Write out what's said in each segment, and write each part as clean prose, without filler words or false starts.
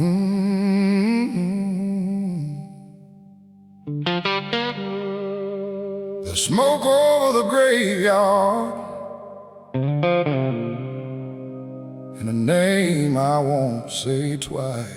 The smoke over the graveyard, and a name I won't say twice.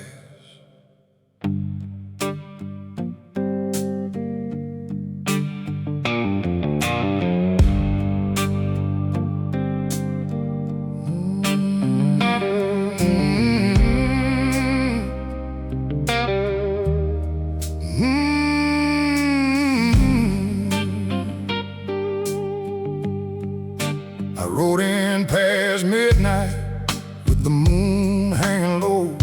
I rode in past midnight with the moon hanging low,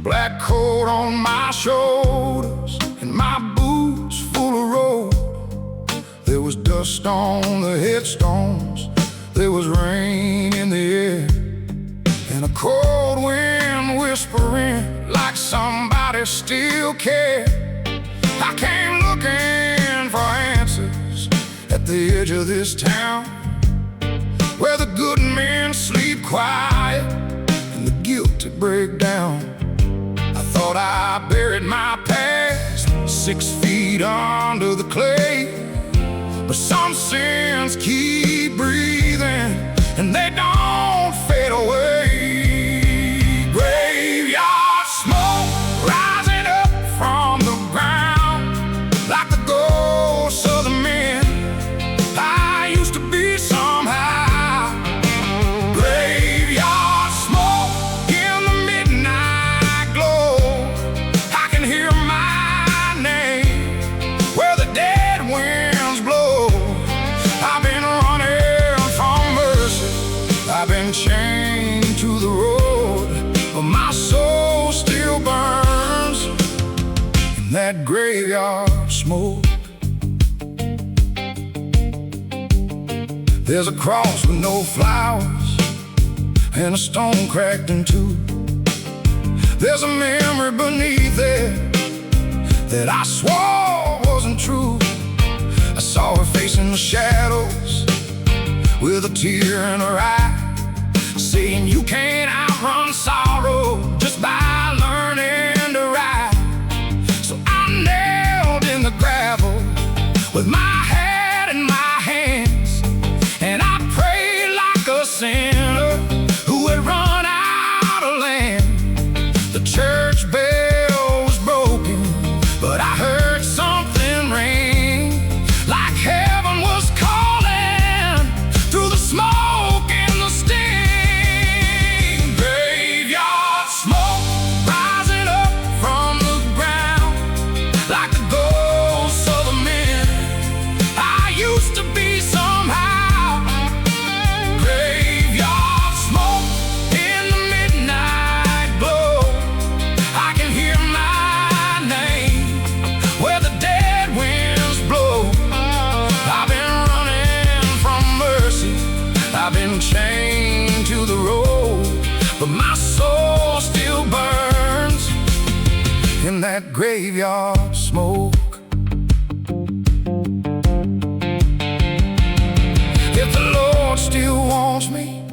black coat on my shoulders and my boots full of road. There was dust on the headstones, there was rain in the air, and a cold wind whispering like somebody still cared. I came looking for answers at the edge of this town, where the good men sleep quiet and the guilty break down. I thought I buried my past 6 feet under the clay, but some sins keep breathing and they don't fade away. Graveyard smoke rising up from the ground like the ghosts of the men I used to be somehow. I've been chained to the road, but my soul still burns in that graveyard smoke. There's a cross with no flowers and a stone cracked in two. There's a memory beneath it that I swore wasn't true. I saw her face in the shadows with a tear in her eye, saying you can't outrun sorrow just by learning to ride. So I knelt in the gravel with my head in my hands, and I prayed like a sinner who had run out of land. The church bell was broken, but I heard something ring, like heaven was calling through the smoke and the steam. Graveyard smoke rising up from the ground like the ghosts of the men I used to be somehow. Graveyard smoke in the midnight glow, I can hear my name where the dead winds blow. I've been running from mercy, I've been chained to the road, but my soul still burns in that graveyard smoke. If the Lord still wants me,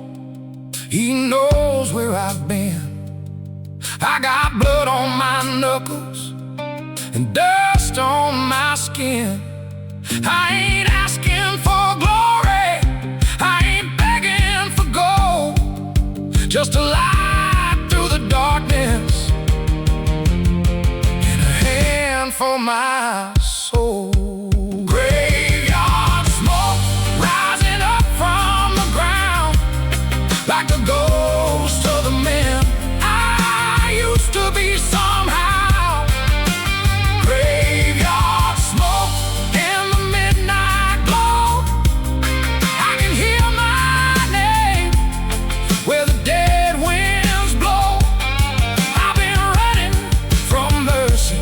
He knows where I've been. I got blood on my knuckles and dust on my skin. I ain't asking for glory, I ain't begging for gold, just a light through the darkness and a hand for my soul. Graveyard smoke rising up from the ground like the ghosts of the men I used to be somehow. Graveyard smoke in the midnight glow, I can hear my name where the dead winds blow. I've been running from mercy,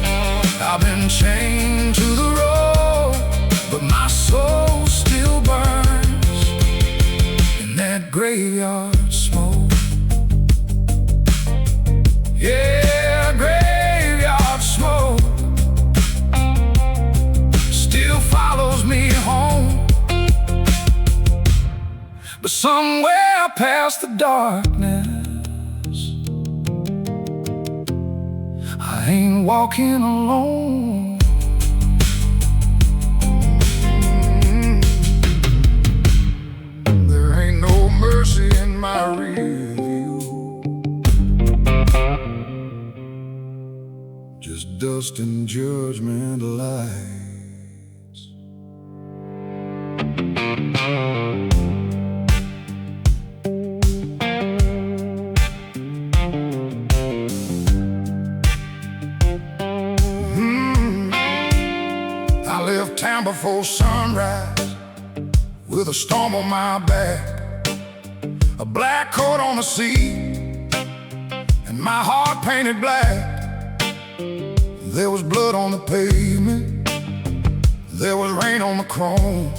I've been chained to the road, but my soul still burns in that graveyard smoke. Yeah, graveyard smoke still follows me home, but somewhere past the darkness I ain't walking alone. There ain't no mercy in my rear view, just dust and judgment lights. I left town before sunrise with a storm on my back, a black coat on the seat, and my heart painted black. There was blood on the pavement, there was rain on the chrome,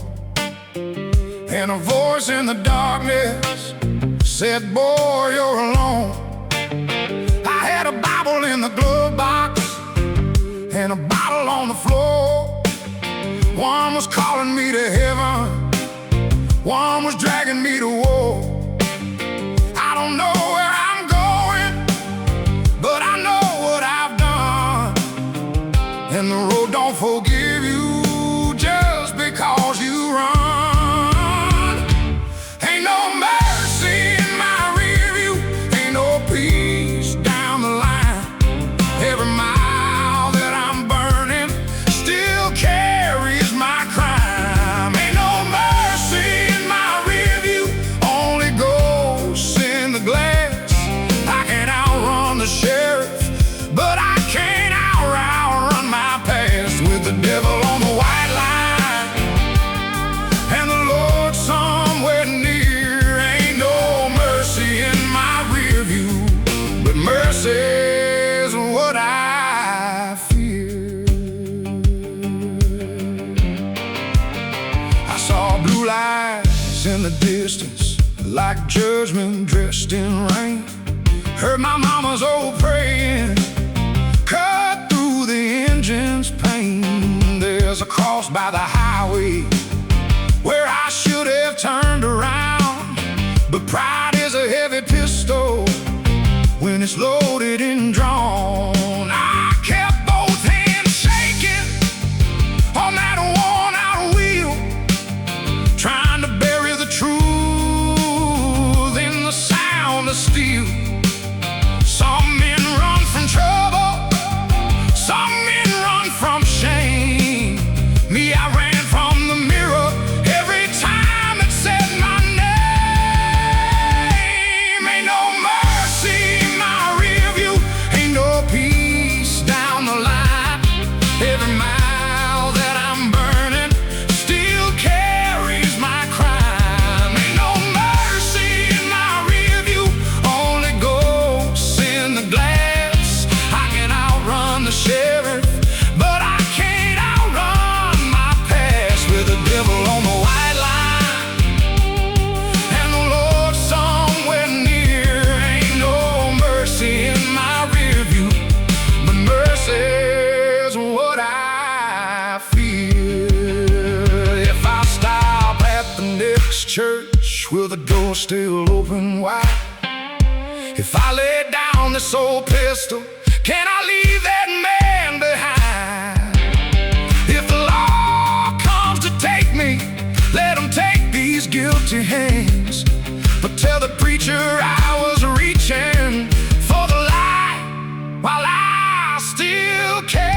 and a voice in the darkness said, "Boy, you're alone." I had a Bible in the glove box and a bottle on the floor. One was calling me to heaven, one was dragging me to war. I don't know where I'm going, but I know what I've done. And the road don't forgive you just because you run. Ain't no mercy in my rear view, ain't no peace down the line. Every mile that I'm burning still carries my crime. Ain't no mercy in my rear view, only ghosts in the glass. I can outrun the sheriff, but I can't outrun my past. With the devil on the white line and the Lord somewhere near, ain't no mercy in my rear view, but mercy's what I fear. I saw blue lights in the distance, like judgment dressed in rain. Heard my mama's old praying, cut through the engine's pain. There's a cross by the highway where I should have turned around, but pride is a heavy pistol when it's loaded and drawn. I kept both hands shaking on that worn-out wheel, trying to bury the truth in the sound of steel. Some men run from trouble, some men run from shame. Me, I ran from the mirror every time it said my name. Ain't no mercy in my rear view, ain't no peace down the line. Every mile that I'm burning still carries my crime. Ain't no mercy in my rear view, only ghosts in the glass. I can outrun the sheriff, but I can't outrun my past. With the devil on the white line and the Lord somewhere near, ain't no mercy in my rear view, but mercy's what I feel. If I stop at the next church, will the door still open wide? If I lay down this old pistol, can I leave that man behind? If the law comes to take me, let him take these guilty hands. But tell the preacher I was reaching for the light while I still can.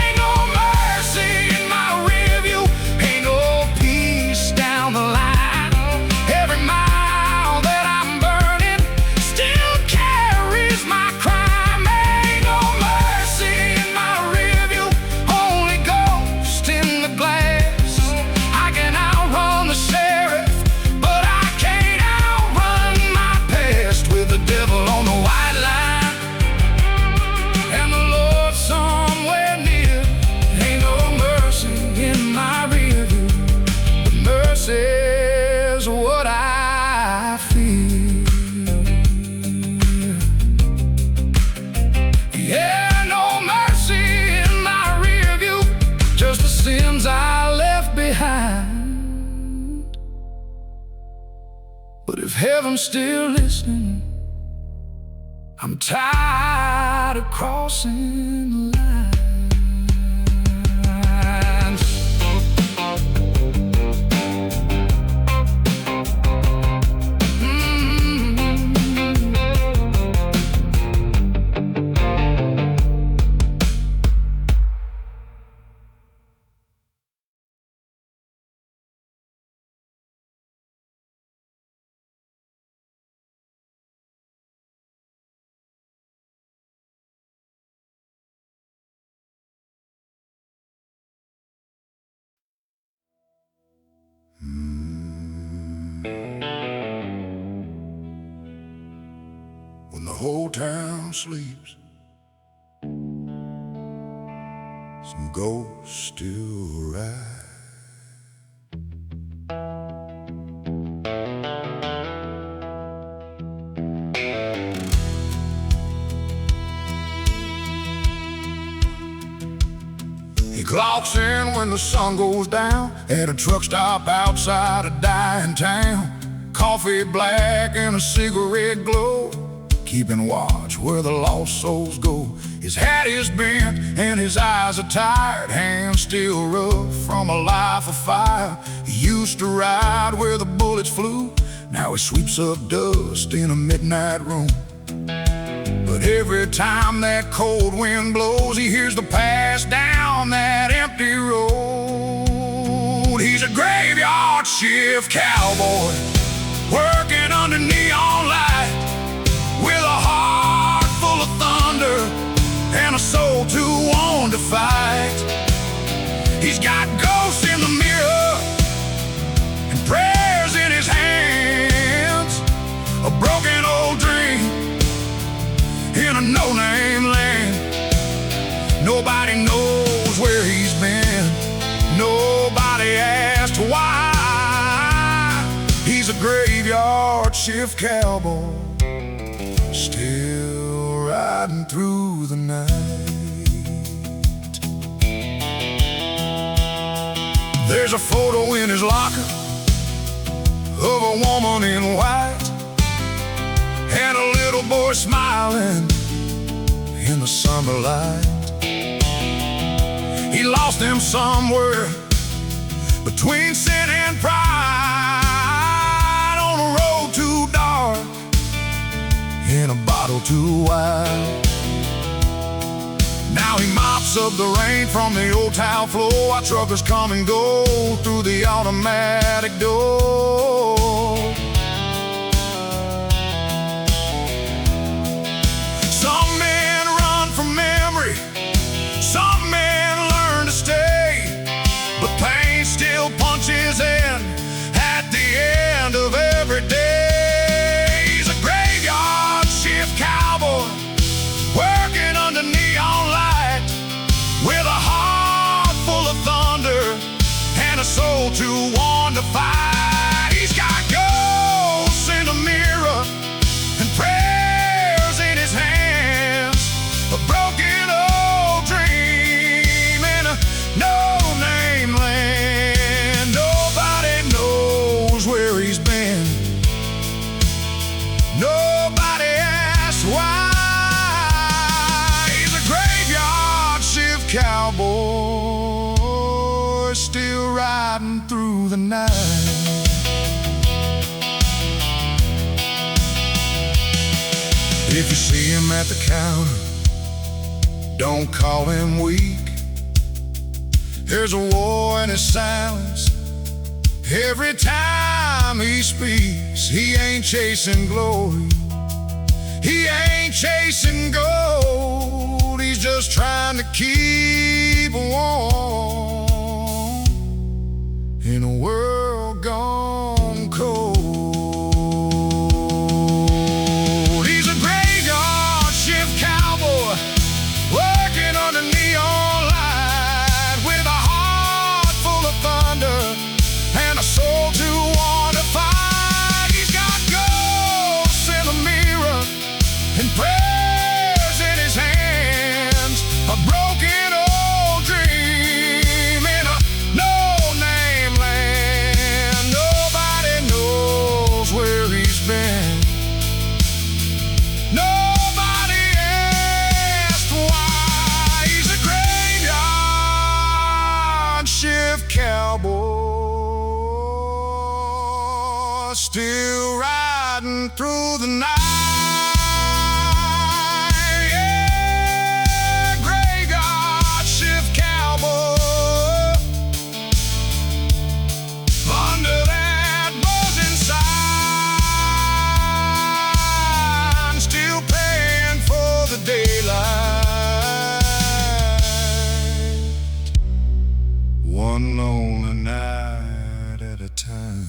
Ain't no mercy in my rear view, ain't no peace down the line. Every mile that I'm burning still carries my crime. Ain't no mercy in my rear view, only ghost in the glass. I can outrun the sheriff, but I can't outrun my past. With the devil on the white line and the Lord somewhere near, ain't no mercy in my rear view, but mercy's what I feel. Yeah, no mercy in my rear view, just the sins I left behind. But if heaven's still listening, I'm tired of crossing the lines. When the whole town sleeps, some ghosts still ride. He clocks in when the sun goes down at a truck stop outside a dying town. Coffee black and a cigarette glow, keeping watch where the lost souls go. His hat is bent and his eyes are tired, hands still rough from a life of fire. He used to ride where the bullets flew, now he sweeps up dust in a midnight room. But every time that cold wind blows, he hears the past down that empty road. He's a graveyard shift cowboy, working under neon light, with a heart full of thunder and a soul too worn to fight. He's got ghosts in the mirror and prayers in his hands, a broken old dream in a no-name land. Nobody knows where he's been, nobody asked why. He's a graveyard shift cowboy, still riding through the night. There's a photo in his locker of a woman in white, and a little boy smiling in the summer light. He lost him somewhere between sin and pride, on a road too dark, in a bottle too wide. Now he mops up the rain from the old town floor while truckers come and go through the automatic door. Some men run from memory, some men learn to stay, but pain still punches in at the end of every day. He's a graveyard shift cowboy, working under neon light, with a heart full of thunder and a soul too worn to fight. He's got ghosts in the mirror and prayers in his hands, a broken old dream in a no-name land. Nobody knows where he's been, nobody asks why. He's a graveyard shift cowboy, still riding through the night. If you see him at the counter, don't call him weak. There's a war in his silence every time he speaks. He ain't chasing glory, he ain't chasing gold, he's just trying to keep warm in a world gone cold. He's a graveyard shift cowboy, working under neon light, with a heart full of thunder and a soul too worn to fight. He's got ghosts in the mirror and prayers in his hands, a broken old dream still riding through the night. Yeah, gray God shift cowboy under that buzzing sign, still paying for the daylight, one lonely night at a time.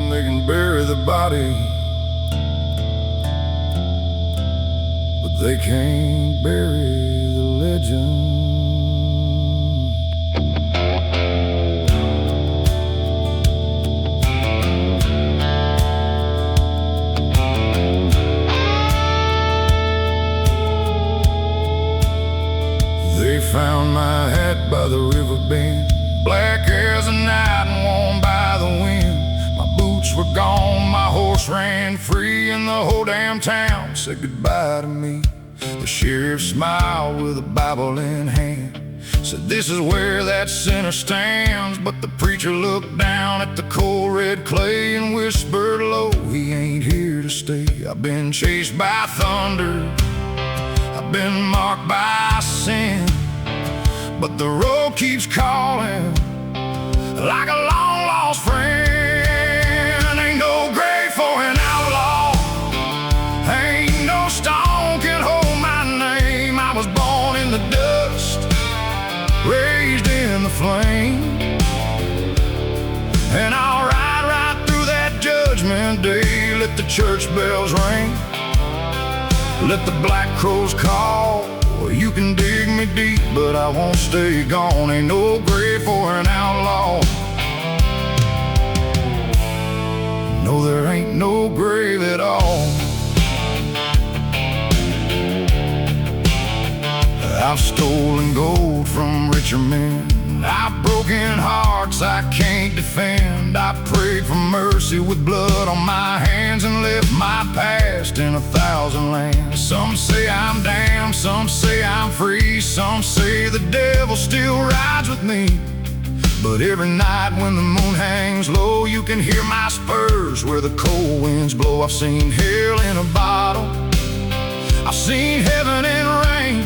They can bury the body, but they can't bury the legend. They found my hat by the river bend, black as a night and worn by the wind. My boots were gone, my horse ran free, and the whole damn town said goodbye to me. The sheriff smiled with a Bible in hand, said this is where that sinner stands. But the preacher looked down at the cold red clay and whispered low, he ain't here to stay. I've been chased by thunder, I've been marked by sin, but the road keeps calling like a long lost friend. Ain't no grave for an outlaw, ain't no stone can hold my name. I was born in the dust, raised in the flame, and I'll ride right through that judgment day. Let the church bells ring, let the black crows call. You can dig me deep, but I won't stay gone. Ain't no grave for an outlaw. No, there ain't no grave at all. I've stolen gold from richer men, I've broken hearts I can't defend. I prayed for mercy with blood on my hands and left my past in 1,000 lands. Some say I'm damned, some say I'm free, some say the devil still rides with me. But every night when the moon hangs low, you can hear my spurs where the cold winds blow. I've seen hell in a bottle, I've seen heaven and rain,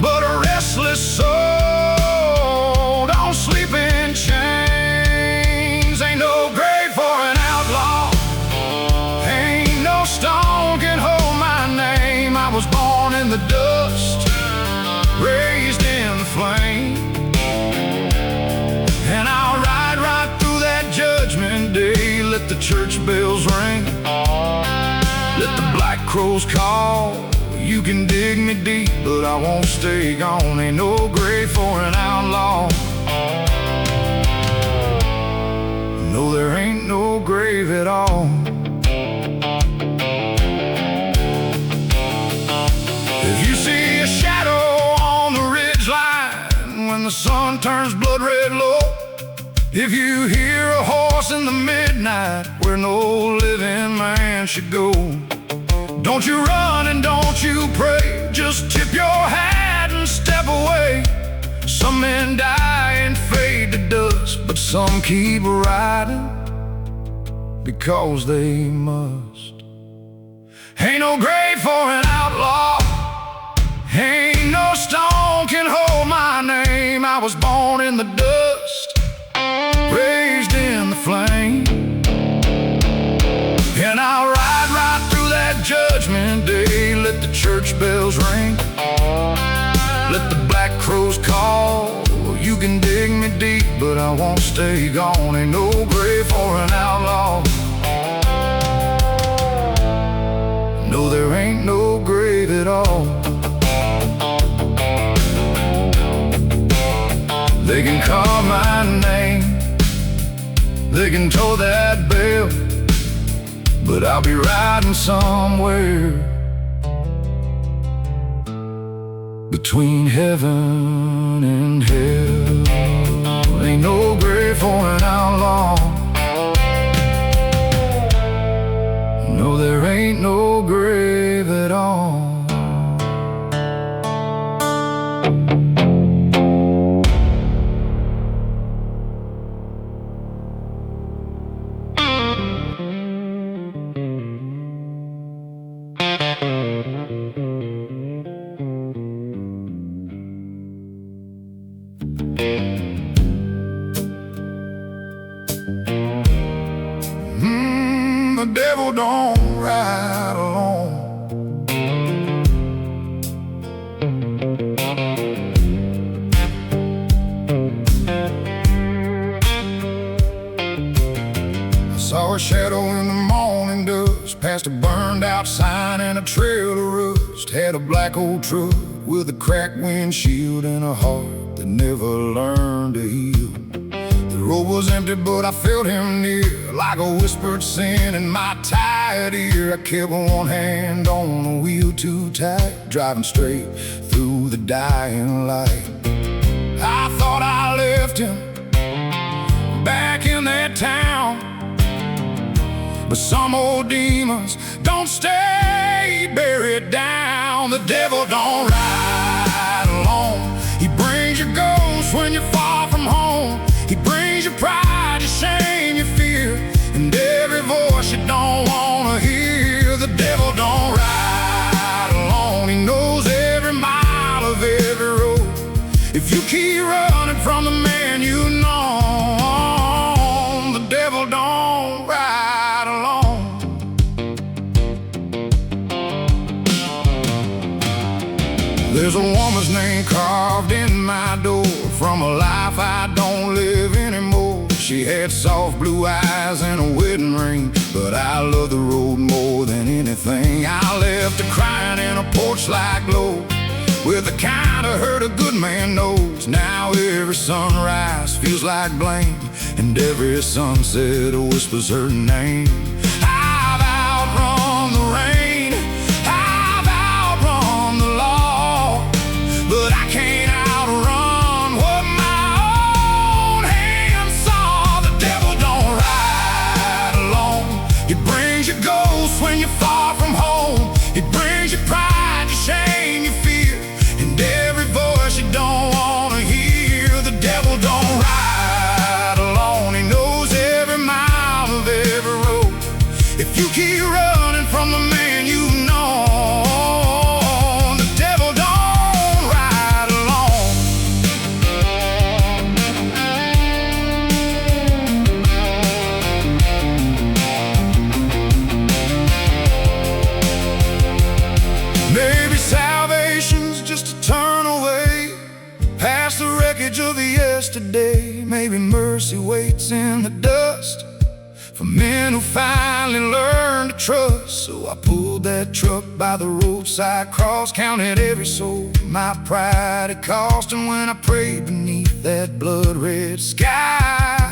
but a restless soul don't sleep in chains. Ain't no grave for an outlaw, ain't no stone can hold my name. I was born in the dust, raised in the flame, and I'll ride right through that judgment day. Let the church bells ring, let the black crows call. You can dig me deep, but I won't stay gone. Ain't no grave for an outlaw. No, there ain't no grave at all. If you see a shadow on the ridgeline when the sun turns blood red low, if you hear a horse in the midnight where no living man should go, don't you run and don't you pray, just tip your hat and step away. Some men die and fade to dust, but some keep riding because they must. Ain't no grave for an outlaw, ain't no stone can hold my name. I was born in the dust, raised in the flame, and I'll ride right through that judgment day. Let the church bells ring, let the black crows call. You can dig me deep, but I won't stay gone. Ain't no grave for an outlaw. No, there ain't no grave at all. They can call my name, they can toll that bell, but I'll be riding somewhere between heaven and hell. Ain't no grave for an outlaw. No, there ain't no grave at all. The devil don't ride alone. I saw a shadow in the morning dust, past a burned out sign and a trail of rust. Had a black old truck with a cracked windshield and a heart that never learned to heal. The road was empty, but I felt him near, like a whispered sin in my tired ear. I kept one hand on the wheel too tight, driving straight through the dying light. I thought I left him back in that town, but some old demons don't stay buried down. The devil don't ride alone. He brings your ghost when you're far from home. He brings your pride, your shame, your fear, and every voice you don't wanna hear. The devil don't ride alone. He knows every mile of every road. If you keep running from the man you know, the devil don't ride alone. There's a woman's name carved in my door, from a life I don't live anymore. She had soft blue eyes and a wedding ring, but I love the road more than anything. I left her crying in a porch-like glow, with the kind of hurt a good man knows. Now every sunrise feels like blame, and every sunset whispers her name. I've outrun the rain, I've outrun the law, but I can't outrun what my own hands saw. The devil don't ride alone. He brings your ghost when you're far from home. He brings your pride, your shame, your fear, and every voice you don't wanna hear. The devil don't ride alone. He knows every mile of every road. who waits in the dust for men who finally learn to trust. So I pulled that truck by the roadside cross, counted every soul my pride had cost. And when I prayed beneath that blood-red sky,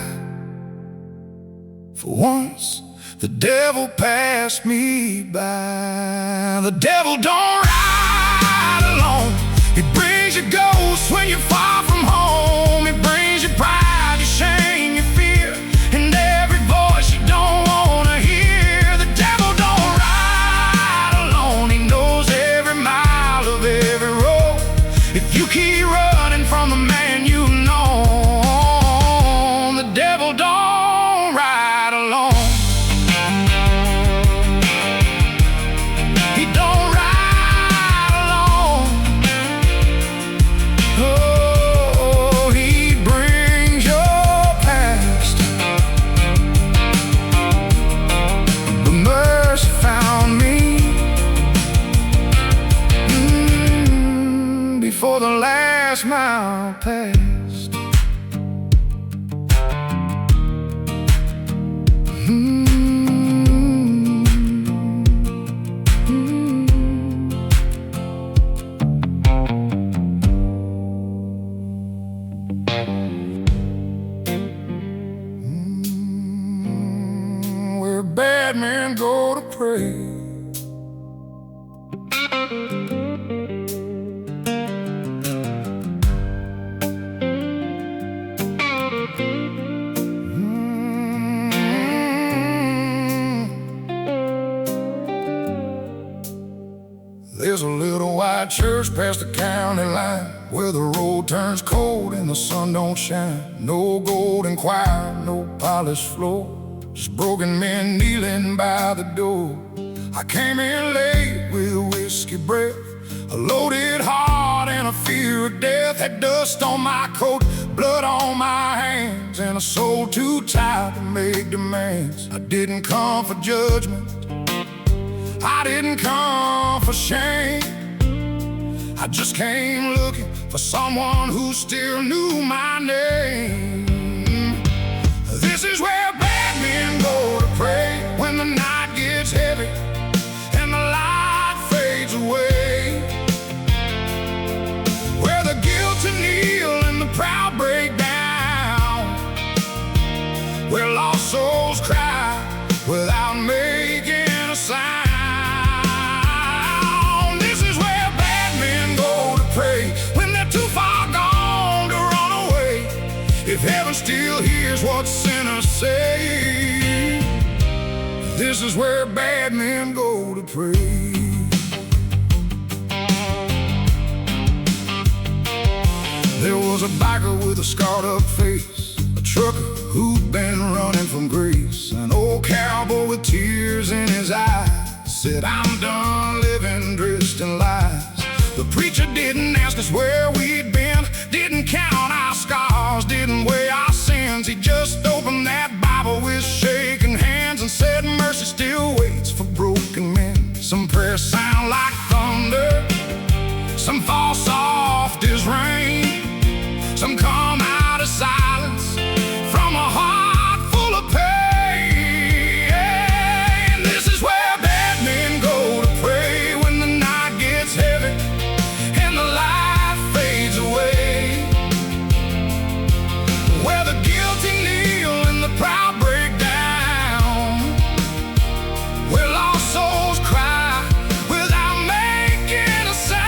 for once the devil passed me by. The devil don't ride alone. He brings you ghosts when you're far from home. He brings you pride, your shame, your fear, and every voice you don't wanna hear. The devil don't ride alone. He knows every mile of every road. If you keep running from the man you know, the devil don't ride alone. He don't ride alone. Oh, he brings your past, but mercy found me before the last mile passed. Where bad men go to pray, there's a little white church past the county line, where the road turns cold and the sun don't shine. No golden choir, no polished floor, just broken men kneeling by the door. I came in late with a whiskey breath, a loaded heart and a fear of death. Had dust on my coat, blood on my hands, and a soul too tired to make demands. I didn't come for judgment, I didn't come for shame. I just came looking for someone who still knew my name. This is where bad men go to pray, when the night gets heavy and the light fades away, where the guilty kneel and the proud break down, where lost souls cry without making a sound. If heaven still hears what sinners say, this is where bad men go to pray. There was a biker with a scarred up face, a trucker who'd been running from grace, an old cowboy with tears in his eyes said, I'm done living dressed in lies. The preacher didn't ask us where we'd been, didn't count our scars, didn't weigh our sins. He just opened that Bible with shaking hands and said, mercy still waits for broken men. Some prayers sound like thunder, some fall soft as rain, some come out of silence from a heart full of pain. This is where bad men go to pray, when the night gets heavy and the light fades away, where the guilty kneel and the proud break down, where lost souls cry without making a sound.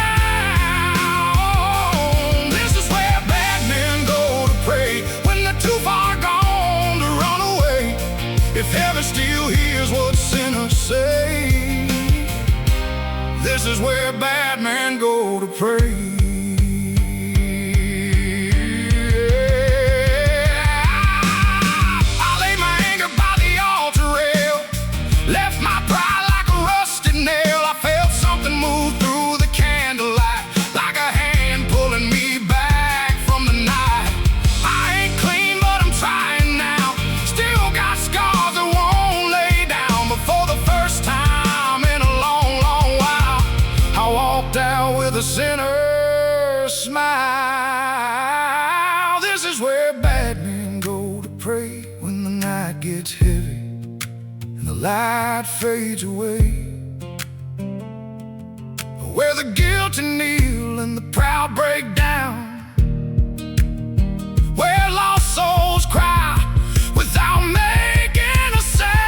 This is where bad men go to pray, when they're too far gone to run away. If heaven still hears what sinners say, this is where bad men go to pray. Out with gets heavy and the light fades away, where the guilty kneel and the proud break down, where lost souls cry without making a sound.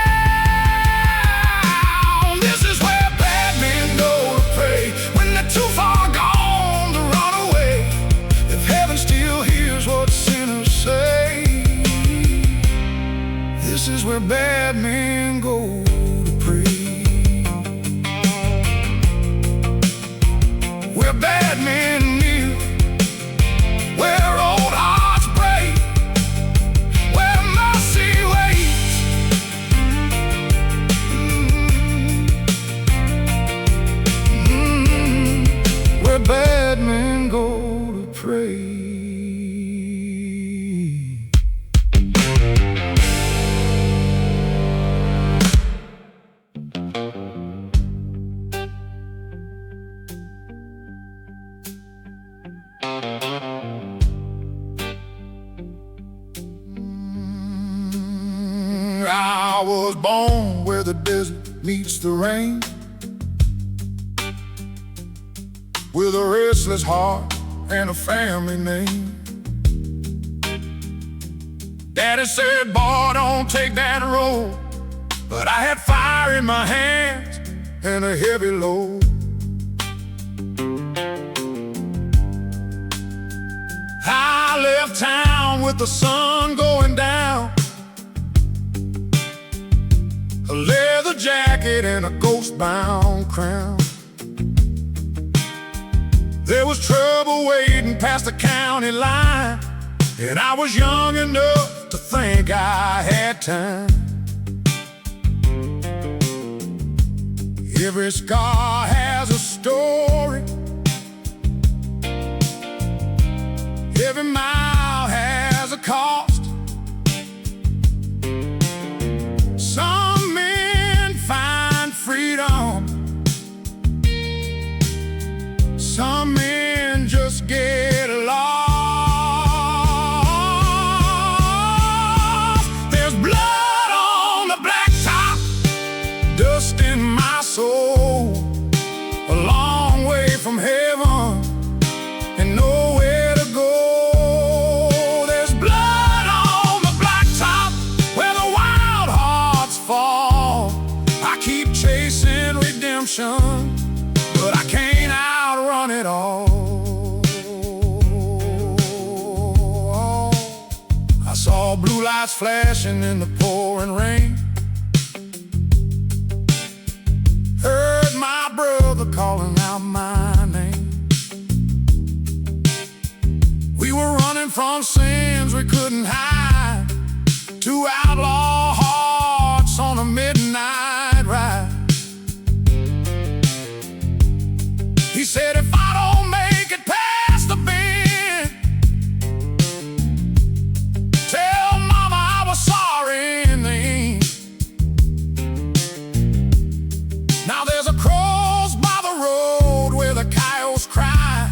This is where bad men go to pray when they're too far gone to run away. If heaven still hears what sinners say, this is where bad men go to pray. Where bad men kneel, where old hearts break, where mercy waits. Where bad men go to pray. I was born where the desert meets the rain, with a restless heart and a family name. Daddy said, boy, don't take that road, but I had fire in my hands and a heavy load. I left town with the sun going down, a leather jacket and a ghost-bound crown. There was trouble waiting past the county line, and I was young enough to think I had time. Every scar has a story, every mile has a cost. Some men find freedom, some men just get lost. There's blood on the blacktop, dust in my soul, a long way from heaven and nowhere to go. There's blood on the blacktop where the wild hearts fall. I keep chasing redemption, but I can't outrun it all. I saw blue lights flashing in the pouring rain, heard my brother calling out my name. We were running from sins we couldn't hide, two outlaw hearts on a midnight ride. He said, if I don't make it past the bend, tell mama I was sorry in the end. Now there's a cross by the road where the coyotes cry,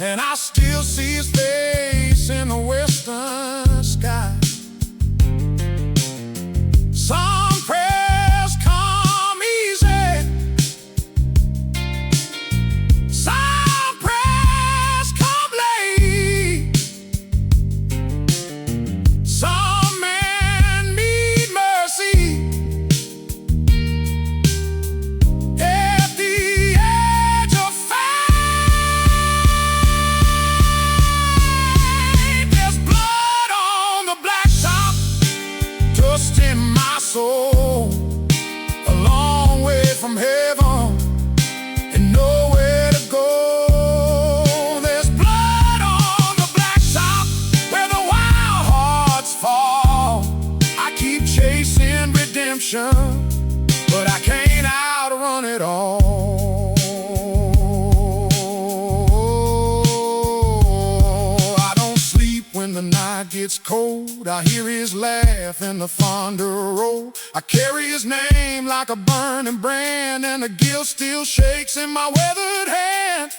and I still see his face in the western sky. Some prayers come easy, some prayers come late, some men need mercy at the edge of fate. There's blood on the blacktop, dust in my soul, a long way from heaven and nowhere to go. There's blood on the blacktop where the wild hearts fall. I keep chasing redemption, but I can't outrun it all. I don't sleep when the night gets cold. I hear his laugh and the thunder roll. I carry his name like a burning brand, and the guilt still shakes in my weathered hand.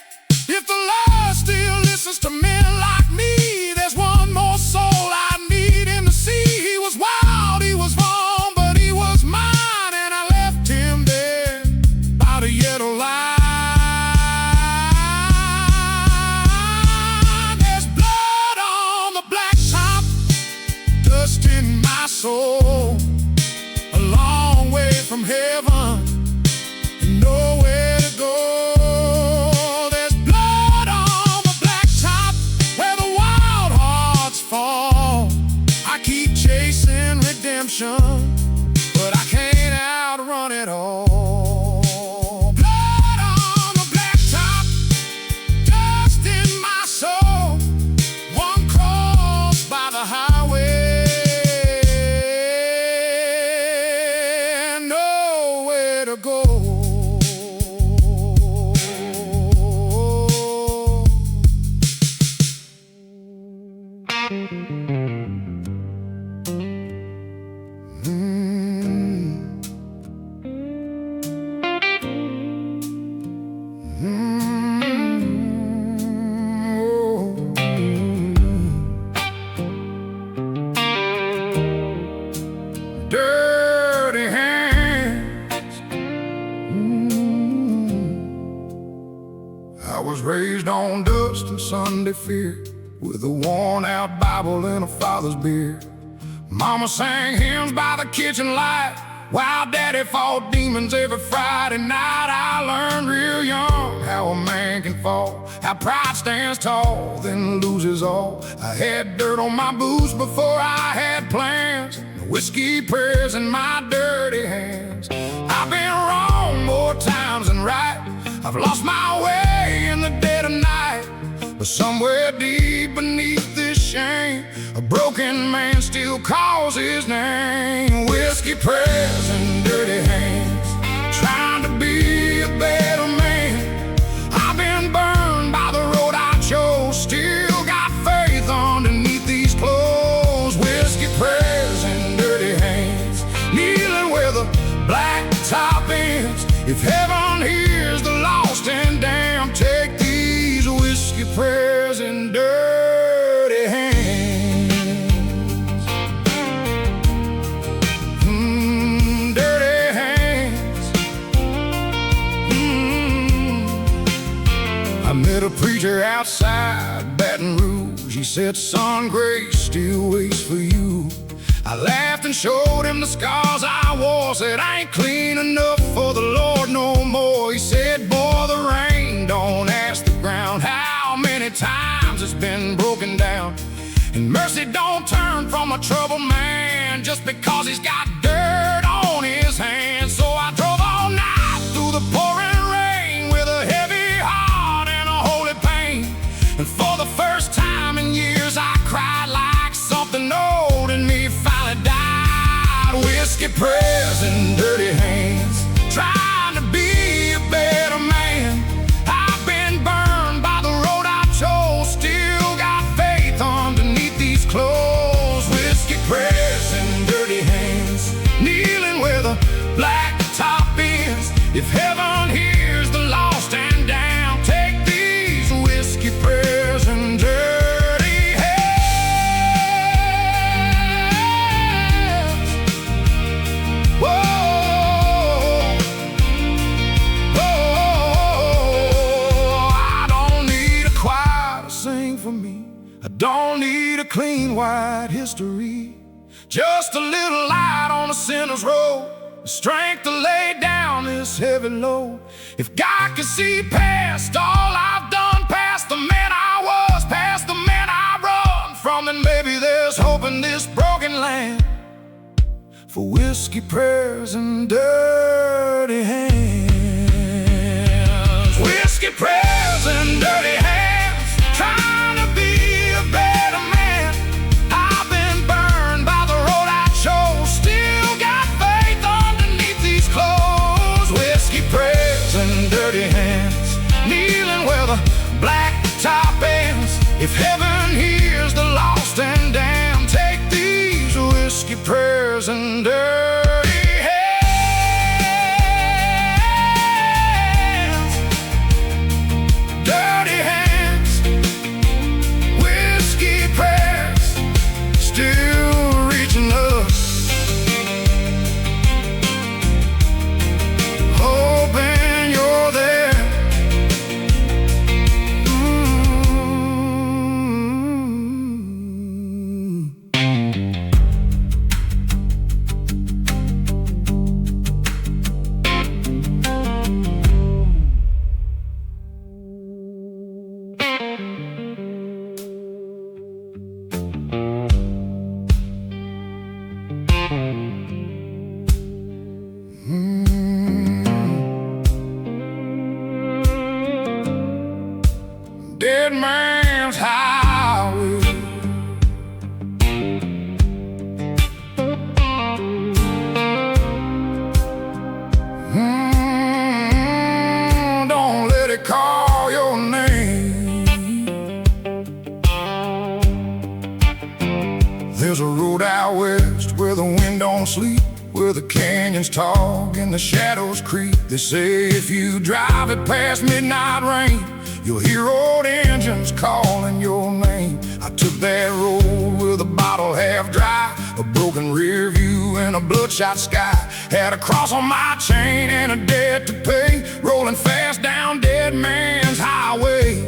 If the Lord still listens to men like me, there's one more soul I need him to see. He was wild, he was wrong. soul, a long way from heaven and nowhere to go. There's blood on the blacktop where the wild hearts fall. I keep chasing redemption, but I can't outrun it all. Blood on the blacktop, dust in my soul. One cross by the highway, nowhere to go. Dirty hands. I was raised on dust and Sunday fear, with a worn-out Bible and a father's beard. Mama sang hymns by the kitchen light, while Daddy fought demons every Friday night. I learned real young how a man can fall, how pride stands tall, then loses all. I had dirt on my boots before I had plans, whiskey prayers in my dirty hands. I've been wrong more times than right. I've lost my way in the dead of night, but somewhere deep beneath this shame, a broken man still calls his name. Whiskey prayers and dirty hands, trying to be a better man. I've been burned by the road I chose, still got faith underneath these clothes. Whiskey prayers and dirty hands, kneeling where the black top ends. If heaven hears the lost and damned, take these whiskey prayers and dirty hands. Dirty hands. I met a preacher outside Baton Rouge. He said, "Son, grace still waits for you." I laughed and showed him the scars I wore. Said, "I ain't clean enough for the Lord no more." He said, "Boy, the rain don't ask the ground how many times it's been broken down. And mercy don't turn from a troubled man just because he's got dirt on his hands." So I drove all night through the pouring rain with a heavy heart and a holy pain. And for the first time in years I cried like something old in me finally died. Whiskey prayers and dirty hands, trying to be a better man. I've been burned by the road I chose, still got faith underneath these clothes. Whiskey prayers and dirty hands, kneeling where the black top is. If heaven hears the lost and down, take these whiskey prayers and dirty hands. Whoa, whoa, I don't need a choir to sing for me. I don't need a clean white history. Just a little light on a sinner's road, the strength to lay down this heavy load. If God can see past all I've done, past the man I was, past the man I run from, then maybe there's hope in this broken land for whiskey prayers and dirty hands. Whiskey prayers and dirty hands, trying to be a better man. I've been burned by the road I chose, still got faith underneath these clothes. Whiskey prayers and dirty hands, kneeling where the black top ends. If heaven hears the lost and damned, take these whiskey prayers and dirty hands. Dirty hands, whiskey prayers, still reaching up, hoping you're there. Dead man's highway. Don't let it call your name. There's a road out west where the wind don't sleep, where the canyons talk and the shadows creep. They say if you drive it past midnight rain, you'll hear old engines calling your name. I took that road with a bottle half dry, a broken rear view and a bloodshot sky. Had a cross on my chain and a debt to pay, rolling fast down Dead Man's Highway.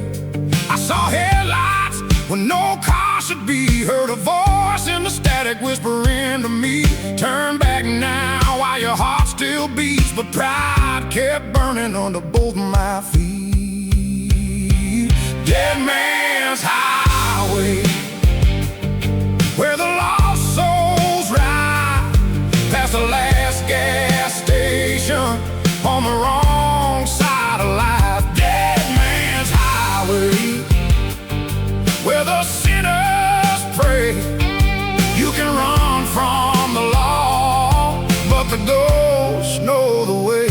I saw headlights when no car should be, heard a voice in the static whispering to me, turn back now while your heart still beats. But pride kept burning under both my feet. Dead Man's Highway, where the lost souls ride past the last gas station on the wrong side of life. Dead Man's Highway, where the sinners pray. You can run from the law, but the ghosts know the way.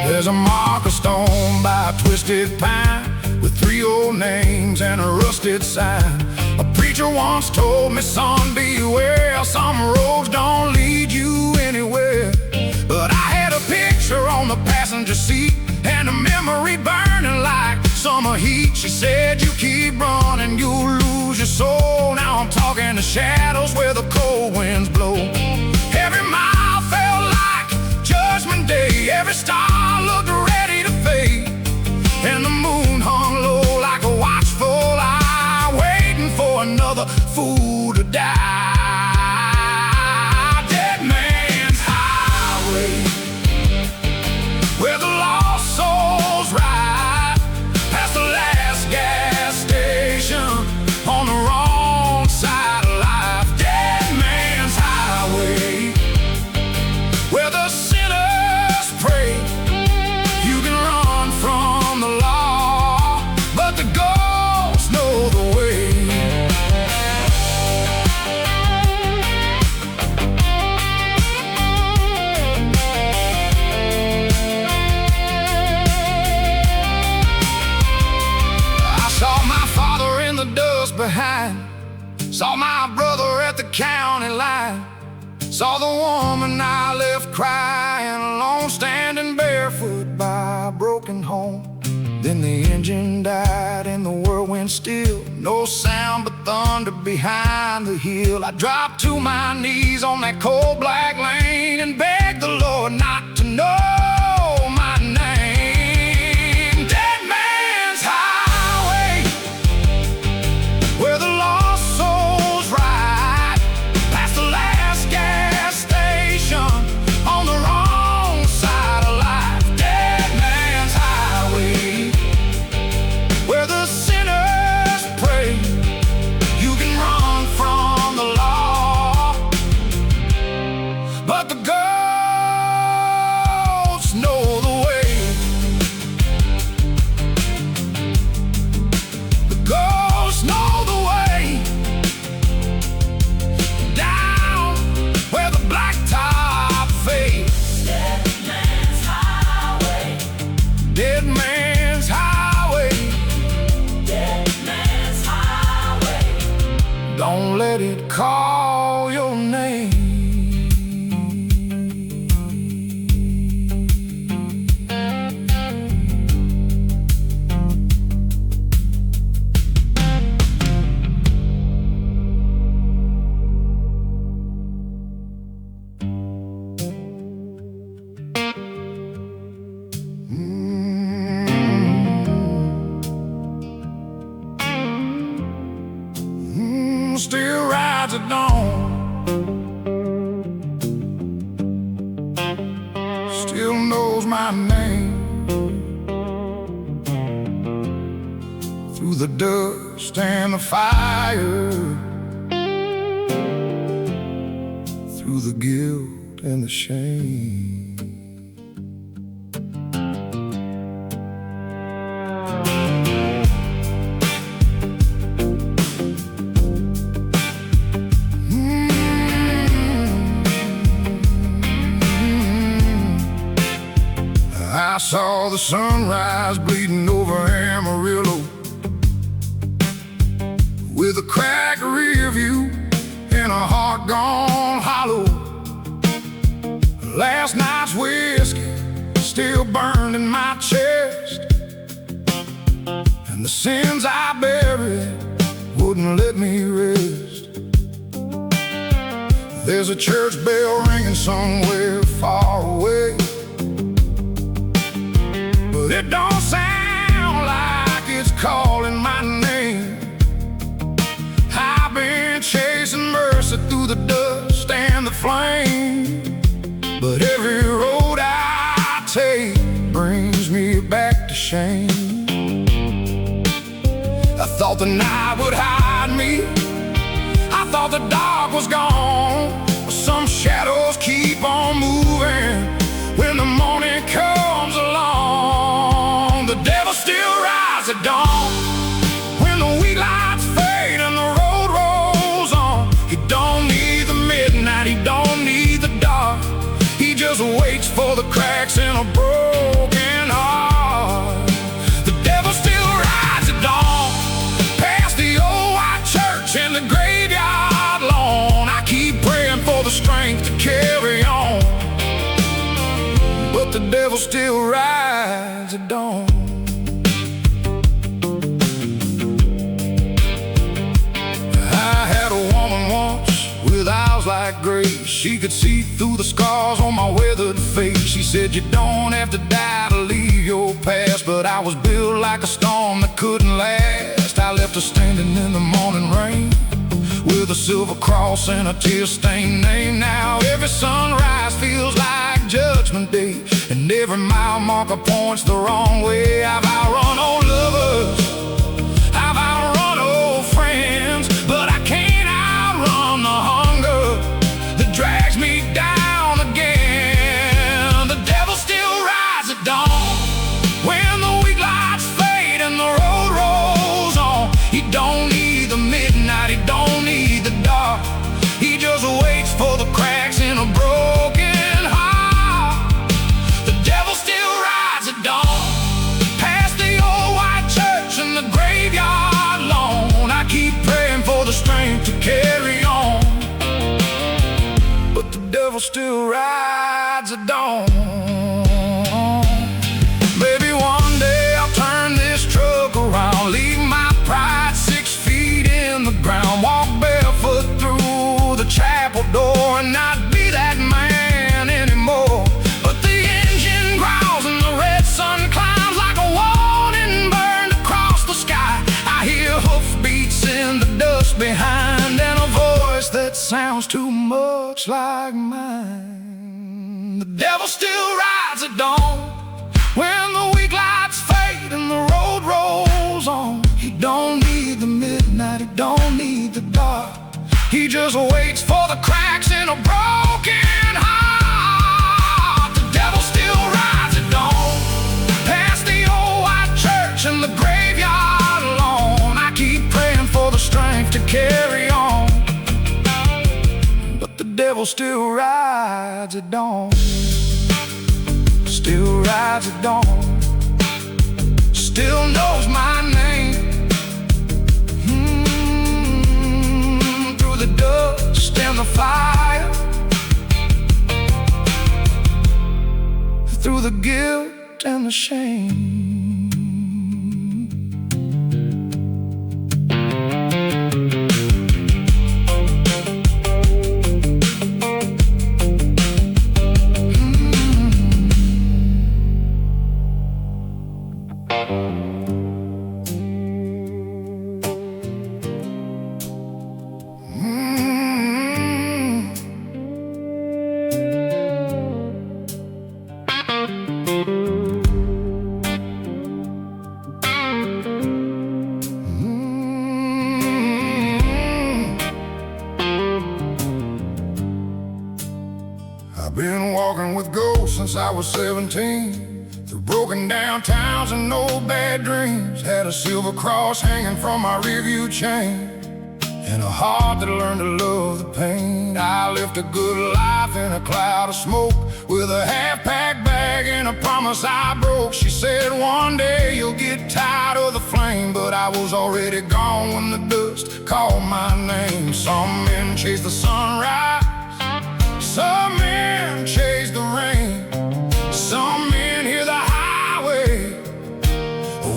There's a marker stone by a twisted pine with 3 old names and a rusted sign. A preacher once told me, son, beware, some roads don't lead you anywhere. But I had a picture on the passenger seat and a memory burning like summer heat. She said, you keep running, you'll lose your soul. Now I'm talking to shadows where the cold winds blow. Every mile felt like Judgment Day, every star looked ready to fade, and the moon hung low like a watchful eye, waiting for another fool to die. Dead Man's Highway, where the lost souls ride past the last gas station on the wrong side of life. Dead Man's Highway, where the sinners pray. You can run from the law, but the ghosts know the way. I saw my father in the dust behind, saw my brother at the county line, saw the woman I left crying alone, standing barefoot by a broken home. Then the engine died and the world went still, no sound but thunder behind the hill. I dropped to my knees on that cold black lane and begged the Lord not to know my name. Dead Man's Highway, where the lost souls ride past the last gas station on the wrong side of life. Dead Man's Highway, where the sinners pray. You can run from the law, but the ghosts know the way. The ghosts know the way. Down where the blacktop fades. Dead Man's Highway, Dead Man's Highway. Dead Man's Highway. Don't let it call your name. Still rides at dawn, still knows my name. Through the dust dust and the fire, through the guilt and the shame. I saw the sunrise bleeding over Amarillo, with a cracked rear view and a heart gone hollow. Last night's whiskey still burned in my chest, and the sins I buried wouldn't let me rest. There's a church bell ringing somewhere far away, but it don't sound like it's calling my name. I've been chasing mercy through the dust and the flame, but every road I take brings me back to shame. I thought the night would hide me, I thought the dark was gone, but some shadows keep on moving when the morning comes along. The devil still rises at dawn, when the weak lights fade and the road rolls on. He don't need the midnight, he don't need the dark, he just waits for the cracks in a broken heart. The devil still rises at dawn, past the old white church and the graveyard lawn. I keep praying for the strength to carry on, but the devil still rises at dawn. I had a woman once with eyes like grace. She could see through the scars on my weathered face. She said, you don't have to die to leave your past, but I was built like a storm that couldn't last. I left her standing in the morning rain, with a silver cross and a tear-stained name. Now every sunrise feels like Judgment Day, and every mile marker points the wrong way. I've outrun old lovers, I've outrun old friends, but I can't outrun the hunger that drags me down again. The devil still rises at dawn, when the weak lights fade and the road rolls on. He don't need the midnight, he don't need the dark, he just waits for the cracks in a broken heart. The devil still rises at dawn, past the old white church and the graveyard lawn. I keep praying for the strength to carry on, but the devil still rides at dawn. Maybe one day I'll turn this truck around, leave my pride 6 feet in the ground, walk barefoot through the chapel door and not be that man anymore. But the engine growls and the red sun climbs like a warning burned across the sky. I hear hoofbeats in the dust behind, and a voice that sounds too much like mine. The devil still rides at dawn, when the weak lights fade and the road rolls on. He don't need the midnight, he don't need the dark, he just waits for the cracks in a broken heart. The devil still rides at dawn, past the old white church and the graveyard lawn. I keep praying for the strength to carry on, but the devil still rides at dawn, still rides at dawn, still knows my name. Through the dust and the fire, through the guilt and the shame. walking with ghosts since I was 17. Through broken down towns and old bad dreams. Had a silver cross hanging from my rearview chain, and a heart that learned to love the pain. I lived a good life in a cloud of smoke, with a half-pack bag and a promise I broke. She said one day you'll get tired of the flame, but I was already gone when the dust called my name. Some men chase the sunrise, some men chase the rain, some men hear the highway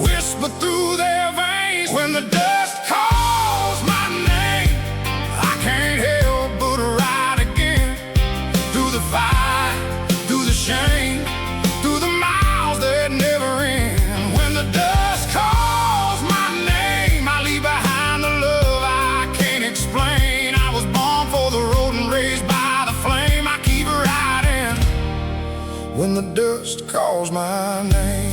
whisper through their veins. When the dust calls my name, I can't help but ride again, through the fight, through the shame, through the miles that never end. When the dust calls my name, I leave behind the love I can't explain. I was born for the road and raised by the flame. I keep riding when the dust calls my name.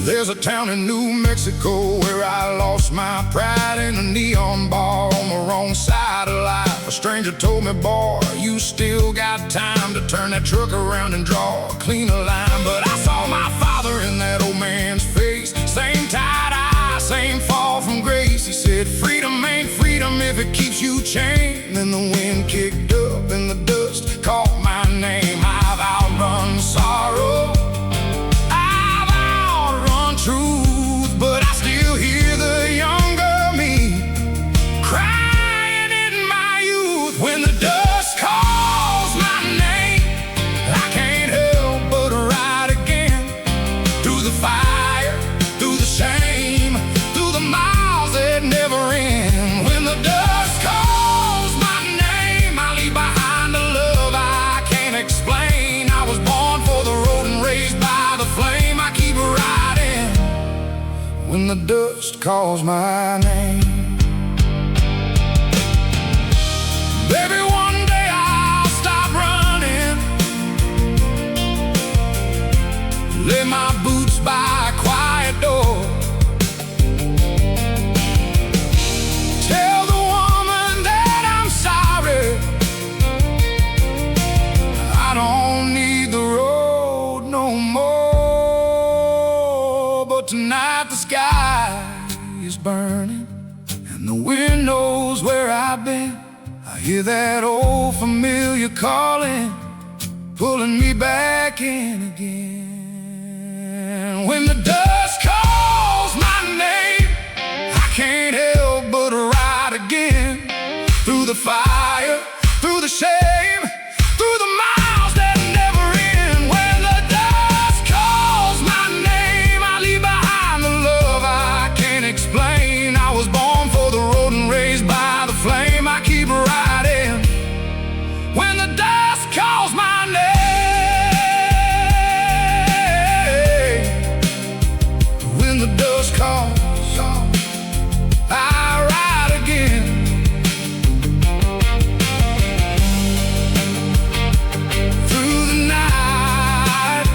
There's a town in New Mexico where I lost my pride in a neon bar on the wrong side of life. A stranger told me, boy, you still got time to turn that truck around and draw a cleaner line. But I saw my father in that old man's face, same tight eye, same fall from grace. He said, freedom ain't freedom if it keeps you chained. Then the wind kicked up and the dust called my name. I've outrun sorrow, truth, but I still hear the younger me crying in my youth. When the dust calls my name, I can't help but ride again, through the fire, through the shame, through the miles that never end. When the dust calls my name, I leave behind a love I can't explain. I was born for the road and raised by the flame. I keep riding when the dust calls my name. Baby, one day I'll stop running, lay my boots by a quiet door, tell the woman that I'm sorry. I don't need the road no more. But tonight the sky is burning, and the wind knows where I've been. I hear that old familiar calling, pulling me back in again. When the dust calls my name, I can't help but ride again, through the fire, through the shame, through the miles that never end. When the dust calls my name, I leave behind the love I can't explain. I was born for the road and raised by the flame. I keep riding when the dust calls my name. When the dust calls, I ride again. Through the night,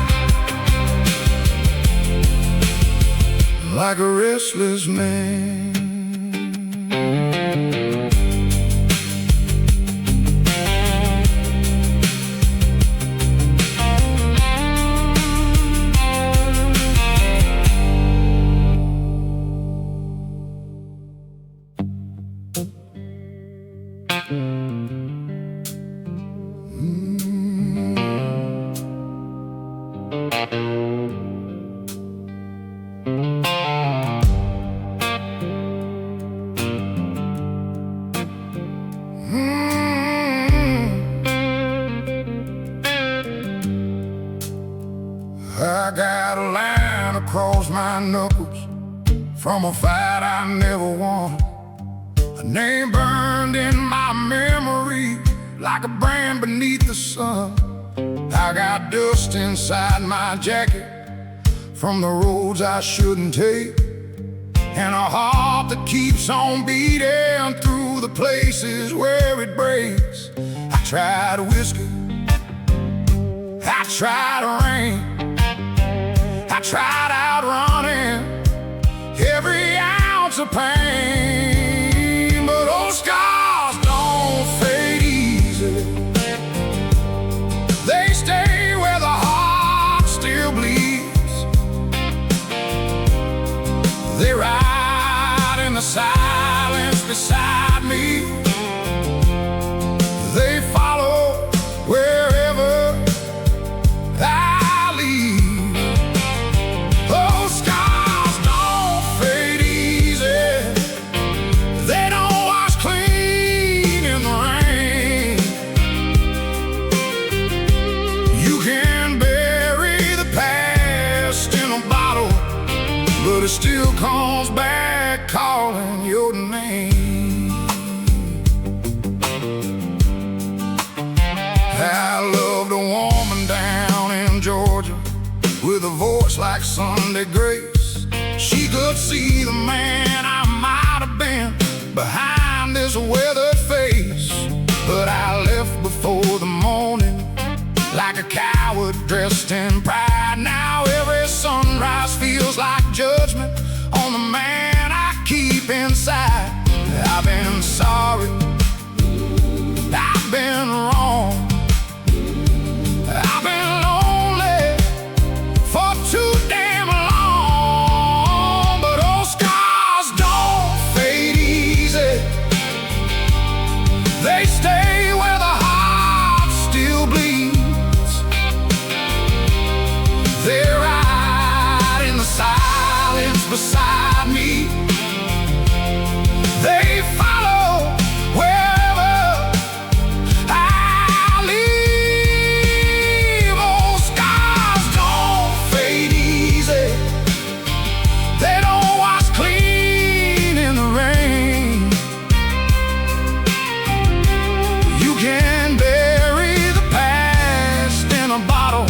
like a restless man. I got a line across my knuckles from a fight I never won. A name burned in my memory like a brand beneath the sun. I got dust inside my jacket from the roads I shouldn't take, and a heart that keeps on beating through the places where it breaks. I tried whiskey, I tried rain, I tried outrunning moments of pain, but those scars don't fade easy. They stay where the heart still bleeds. They ride in the silence beside me. They follow wherever I lead. Those scars don't fade easy. They don't wash clean in the rain. You can bury the past in a bottle, but it still comes back calling your name. I loved a woman down in Georgia with a voice like Sunday grace. She could see the man I might have been behind this weathered face. But I left before the morning like a coward dressed in pride. Now every sunrise feels like judgment on the man I keep inside. I've been sorry, I've been wrong, I've been lonely for too damn long. But those scars don't fade easy. They stay where the heart still bleeds. They ride in the silence beside me. They follow wherever I leave. Those scars don't fade easy. They don't wash clean in the rain. You can bury the past in a bottle,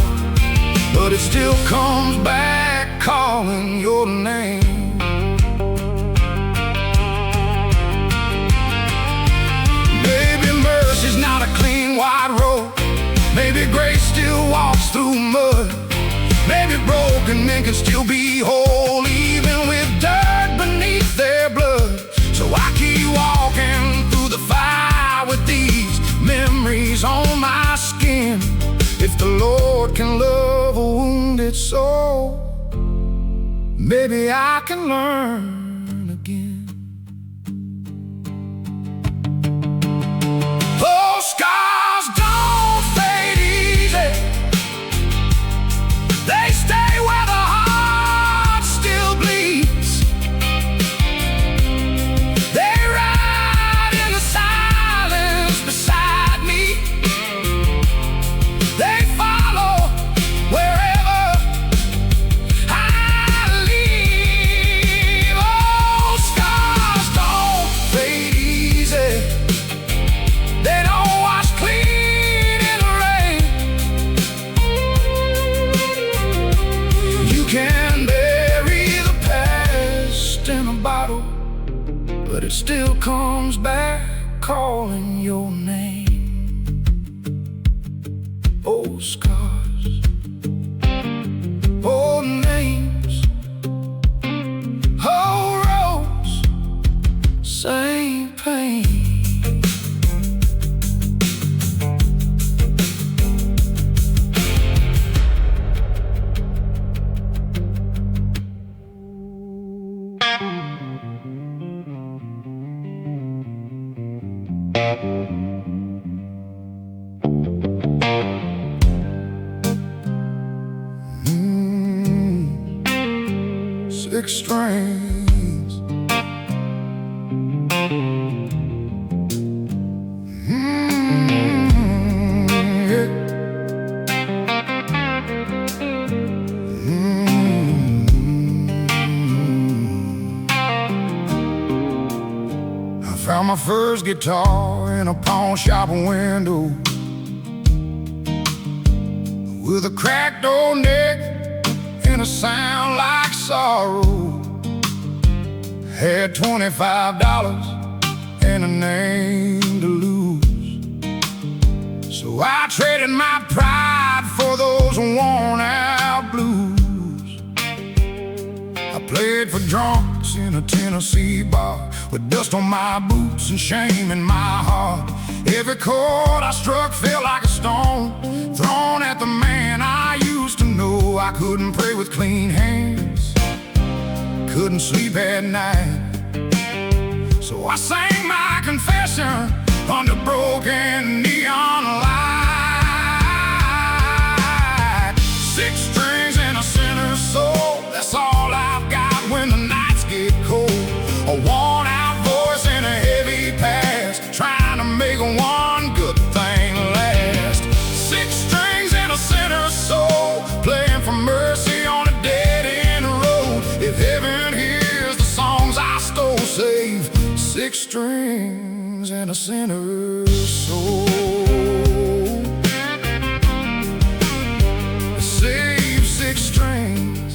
but it still comes back calling your name. Maybe mercy's not a clean wide road. Maybe grace still walks through mud. Maybe broken men can still be whole, even with dirt beneath their blood. So I keep walking through the fire with these memories on my skin. If the Lord can love a wounded soul, maybe I can learn again. Those scars don't fade easy. They stay where the heart still bleeds. They ride in the silence beside me. They follow wherever I leave. Those scars don't fade easy. They don't wash clean in the rain. You can bury the past in a bottle, but it still comes back calling your name. Old scars, old names, old roads, same pain. Six strings. Yeah. I found my first guitar in a pawn shop window with a cracked old neck and a sound like sorrow. Had $25 and a name to lose, so I traded my pride for those worn out blues. I played for drunks in in a Tennessee bar, with dust on my boots and shame in my heart. Every chord I struck felt like a stone thrown at the man I used to know. I couldn't pray with clean hands, couldn't sleep at night. So I sang my confession under broken neon light. Six strings and a sinner's soul, that's all I've got when the nights get cold. A worn-out voice and a heavy past, trying to make one good thing last. Six strings and a sinner's soul, playing for mercy on a dead-end road. If heaven hears the songs I stole, save six strings and a sinner's soul. Save six strings.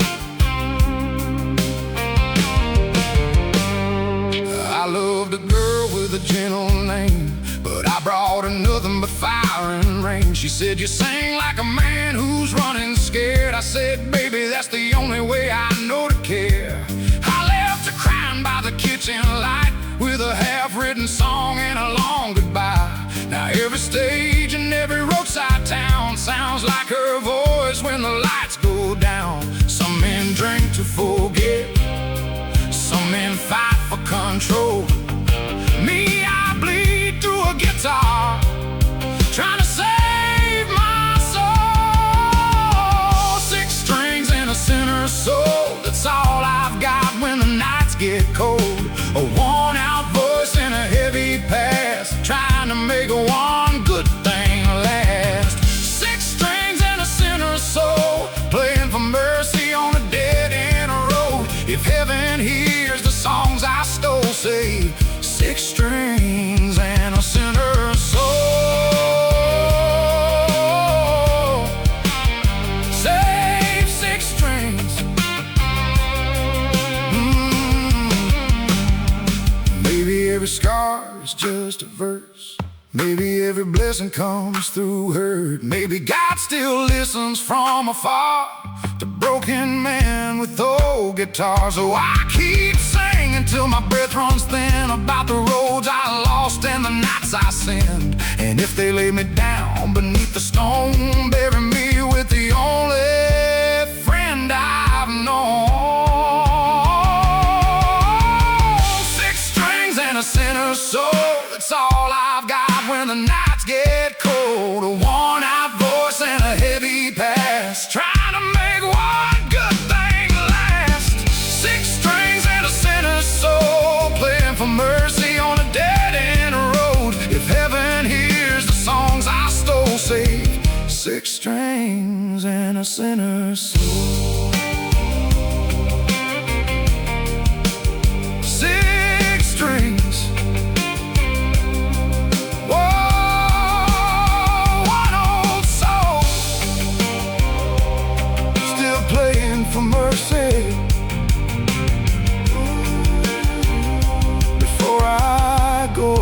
I loved a girl with a gentle name, but I brought her nothing but fire and rain. She said, "You sing like a man who's running scared." I said, "Baby, that's the only way I know to care." I left her crying by the kitchen light, with a half-written song and a long goodbye. Now every stage and every roadside town sounds like her voice when the lights go down. Some men drink to forget, some men fight for control. Me, I bleed through a guitar, trying to save my soul. Six strings and a sinner's soul, that's all I've got when the nights get cold. A worn-out voice and a heavy past, trying to make one good thing last. Six strings and a sinner's soul, playing for mercy on a dead-end road. If heaven hears the songs I stole, save six strings and a sinner's soul. Save six strings. Maybe every scar is just a verse, maybe every blessing comes through hurt. Maybe God still listens from afar to broken men with old guitars. So I keep singing till my breath runs thin, about the roads I lost and the nights I sinned. And if they lay me down beneath the stone, bury me with the only friend I've known. Six strings and a sinner's soul, that's all I've got when the nights get cold. A worn-out voice and a heavy past, trying to make one good thing last. Six strings and a sinner's soul, playing for mercy on a dead-end road. If heaven hears the songs I stole, save six strings and a sinner's soul. Six strings. For mercy before I go.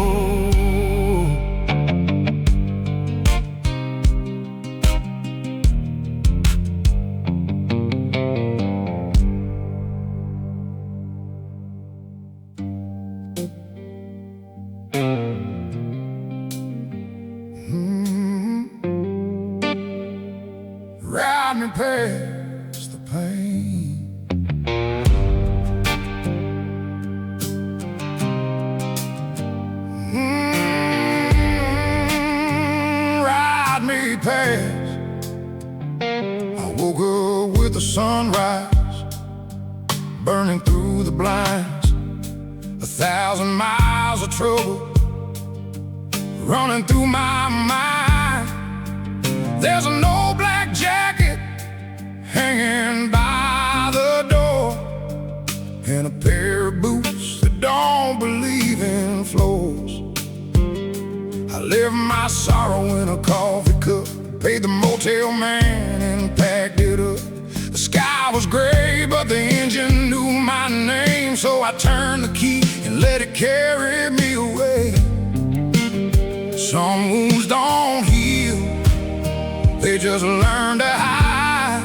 Ride me past the pain. Ride me past. I woke up with the sunrise burning through the blinds. 1,000 miles of trouble running through my mind. There's an old black jacket hanging by the door, and a pair of boots that don't believe in floors. I left my sorrow in a coffee cup, paid the motel man and packed it up. The sky was gray, but the engine knew my name. So I turned the key and let it carry me away. Some wounds don't heal, they just learn to hide.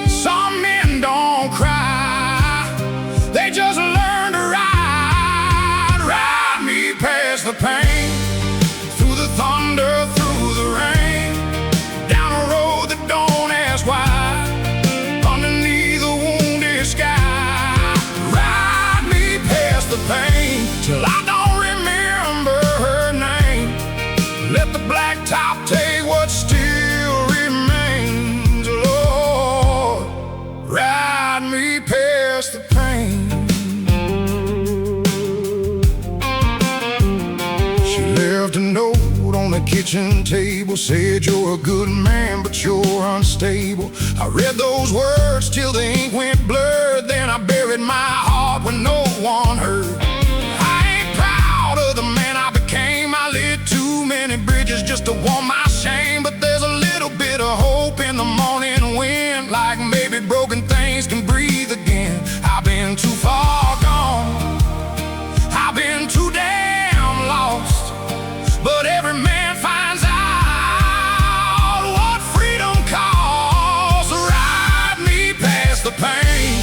Some men don't cry, they just learn table said you're a good man, but you're unstable. I read those words till the ink went blurred. Then I buried my heart when no one heard. I ain't proud of the man I became. I lit too many bridges just to warm my shame. But there's a little bit of hope in the morning wind, like maybe broken things can breathe again. I've been too far gone, I've been too damn lost, but every man finds out what freedom costs. Ride me past the pain,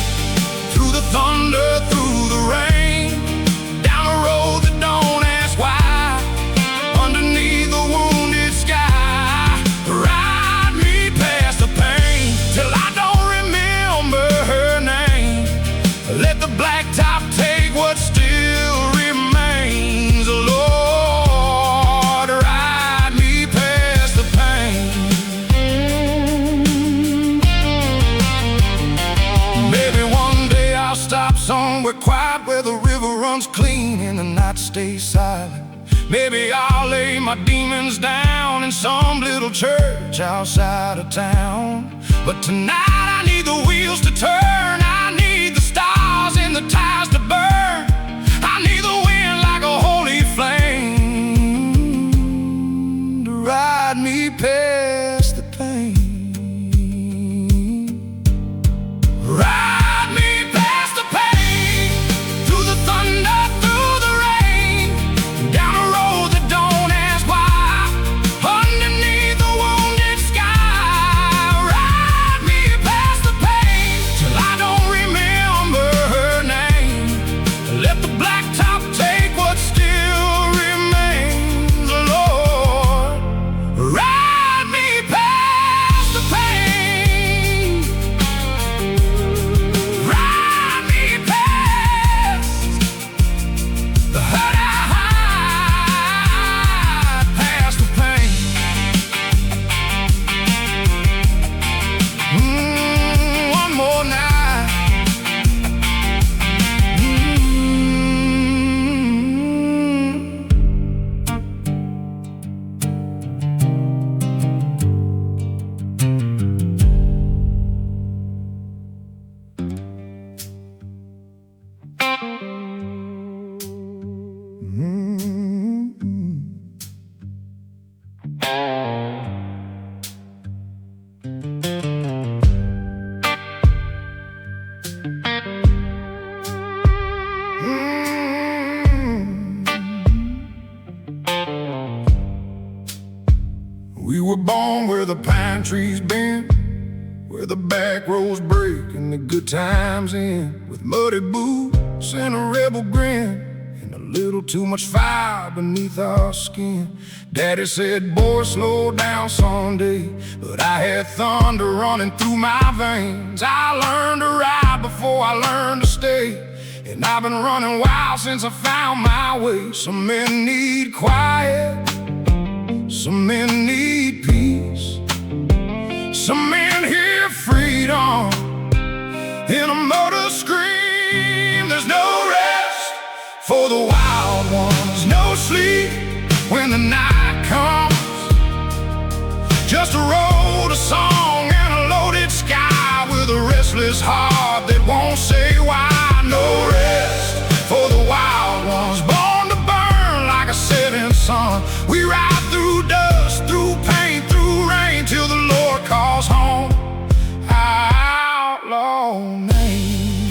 through the thunder, through the rain, down a road that don't ask why, underneath the wounded sky. Ride me past the pain, till I don't remember her name. Let the blacktop take what still remains. Lord, ride me past the pain. Maybe one day I'll stop somewhere quiet, where the river runs clean and the night stays silent. Maybe I'll lay my demons down in some little church outside of town. But tonight I need the wheels to turn, I need the stars and the ties to burn. I need the wind like a holy flame to ride me past the pain. Ride me past the pain, through the thunder, through the rain, down a road that don't ask why, underneath the wounded sky. Ride me past the pain, till I don't remember her name. Let the blacktop take what still remains. Lord, ride me past the pain. Ride me past the hurt I hide, past the pain. One more night. We were born where the pine trees bend, where the back roads break and the good times end, with muddy boots and a rebel grin, and a little too much fire beneath our skin. Daddy said, boy, slow down someday, but I had thunder running through my veins. I learned to ride before I learned to stay, and I've been running wild since I found my way. Some men need quiet, some men need peace, some men hear freedom in a motor scream. There's no rest for the wild ones, no sleep when the night comes. Just a road, a song, and a loaded sky, with a restless heart that won't say why. No rest for the wild ones, born to burn like a setting sun. We ride through dust, through pain, through rain, till the Lord calls home. Outlaw name.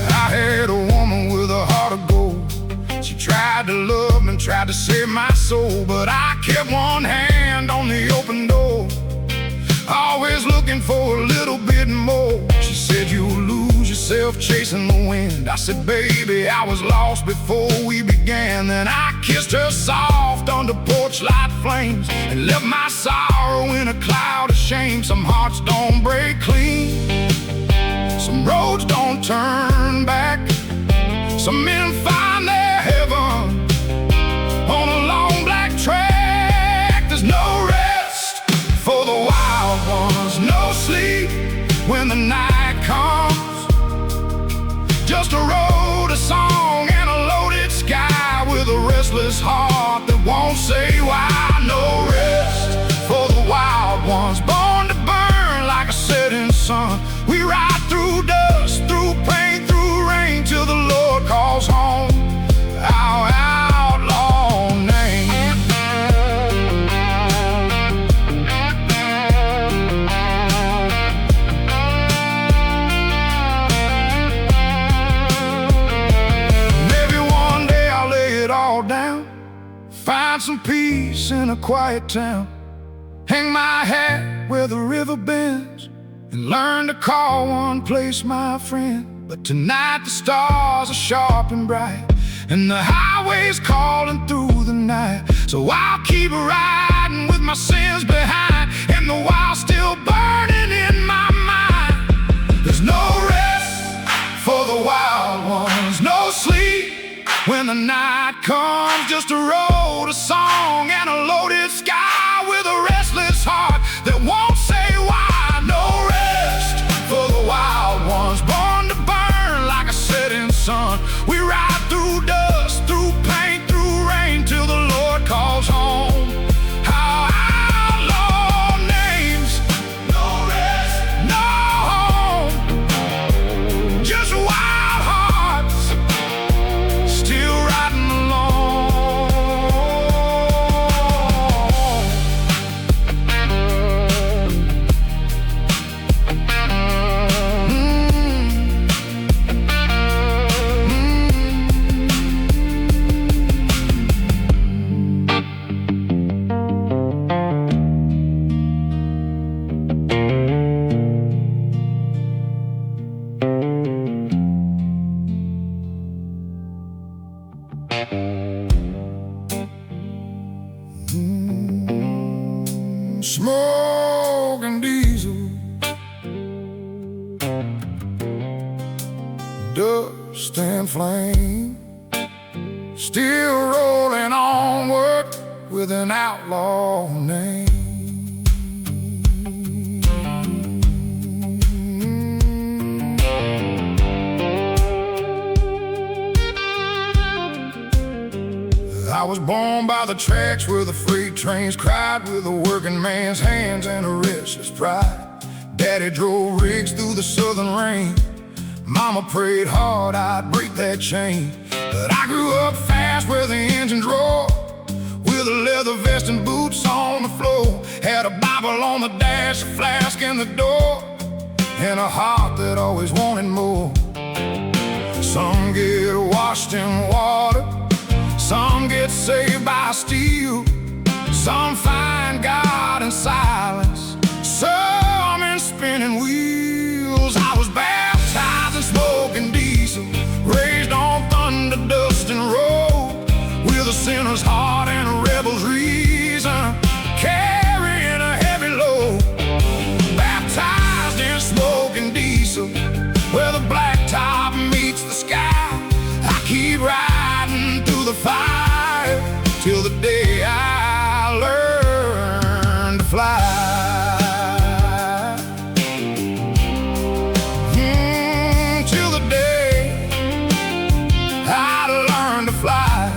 I had a woman with a heart of gold. She tried to love me, tried to save my soul, but I kept one hand on the open door, always looking for a little bit more. She said, you'll lose yourself chasing the wind. I said, baby, I was lost before we began. Then I kissed her soft under porch light flames, and left my sorrow in a cloud of shame. Some hearts don't break clean, some roads don't turn back, some men find their heaven on a long black track. There's no rest for the wild ones, no sleep when the night comes. Just a road, a song, and a loaded sky, with a peace in a quiet town. Hang my hat where the river bends, and learn to call one place my friend. But tonight the stars are sharp and bright, and the highway's calling through the night. So I'll keep riding with my sins behind, and the wild still burning in my mind. There's no rest for the wild ones, no sleep when the night comes. Just a road, a song, and a loaded sky with a restless heart that won't say why. No rest for the wild ones, born to burn like a setting sun. We ride through dust, through pain, through rain, till the Lord calls home. Our outlaw names, no rest, no home, just wild hearts still riding alone. Smoking diesel, dust and flame, still rolling onward with an outlaw name. I was born by the tracks where the freight trains cried, with a working man's hands and a restless pride. Daddy drove rigs through the southern rain, Mama prayed hard I'd break that chain. But I grew up fast where the engines roared, with a leather vest and boots on the floor. Had a Bible on the dash, a flask in the door, and a heart that always wanted more. Some get washed in water, some get saved by steel, some find God in silence, some in spinning wheels. I was baptized in smoking diesel, raised on thunder, dust, and road, with a sinner's heart and a rebel's reason, carrying a heavy load. Baptized in smoking diesel, where the blacktop meets the sky. I keep riding through the fire till the day I learn to fly. Till the day I learn to fly.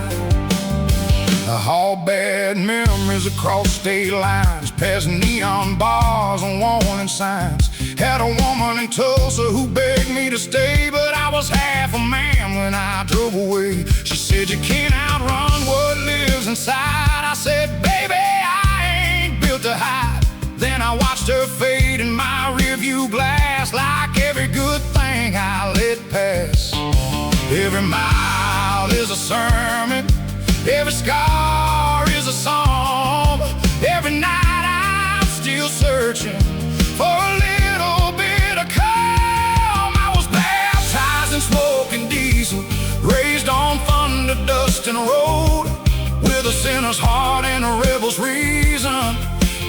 I haul bad memories across state lines, past neon bars and warning signs. Had a woman in Tulsa who begged me to stay, but I was half a man when I drove away. She said, you can't outrun what lives inside. I said, baby, I ain't built to hide. Then I watched her fade in my rearview glass, like every good thing I let pass. Every mile is a sermon, every scar is a song. Every night I'm still searching for a little bit of calm. I was baptized in smoking diesel, raised on thunder, dust, and road, with a sinner's heart and a rebel's reason,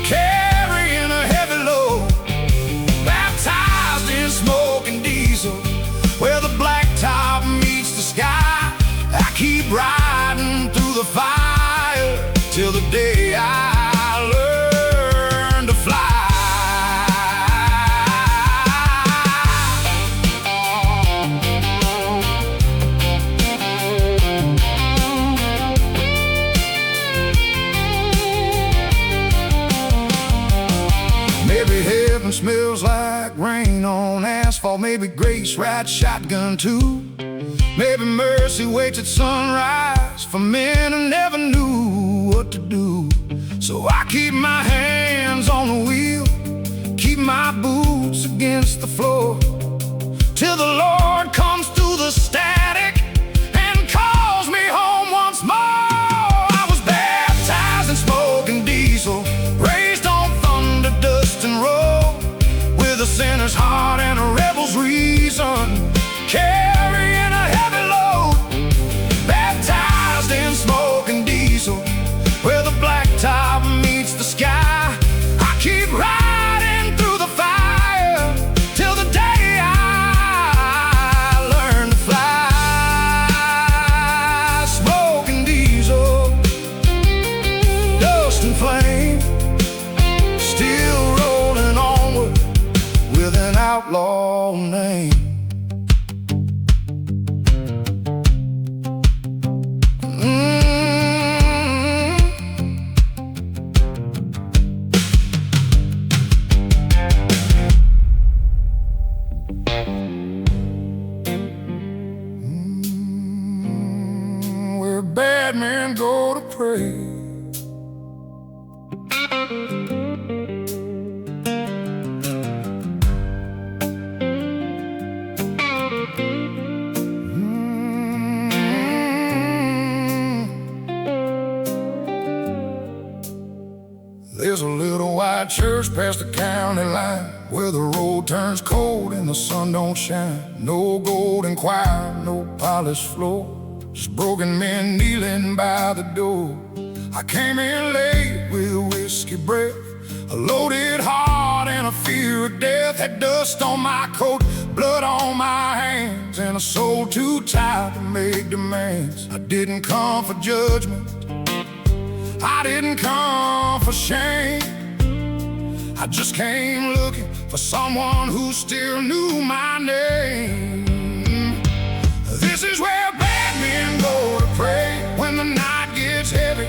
carrying a heavy load. Baptized in smoking diesel, where the blacktop meets the sky. I keep riding through the fire till the day I learn to fly. Maybe heaven smells like rain on asphalt, maybe grace rides shotgun too. Maybe mercy waits at sunrise for men who never knew what to do. So I keep my hands on the wheel, keep my boots against the floor, till the Lord comes through the static and calls me home once more. I was baptized in There's a little white church past the county line, where the road turns cold and the sun don't shine. No golden choir, no polished floor, just broken men kneeling by the door. I came in late with a whiskey breath, a loaded heart and a fear of death. Had dust on my coat, blood on my hands, and a soul too tired to make demands. I didn't come for judgment, I didn't come for shame. I just came looking for someone who still knew my name. This is where bad men go to pray when the night gets heavy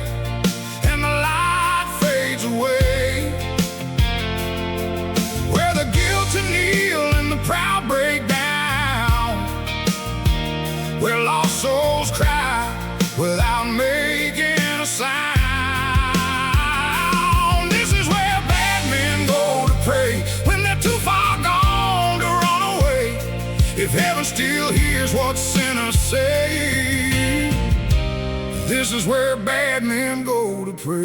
and the light fades away, where the guilty kneel and the proud break down, where lost souls cry without making a sound. If heaven still hears what sinners say, this is where bad men go to pray.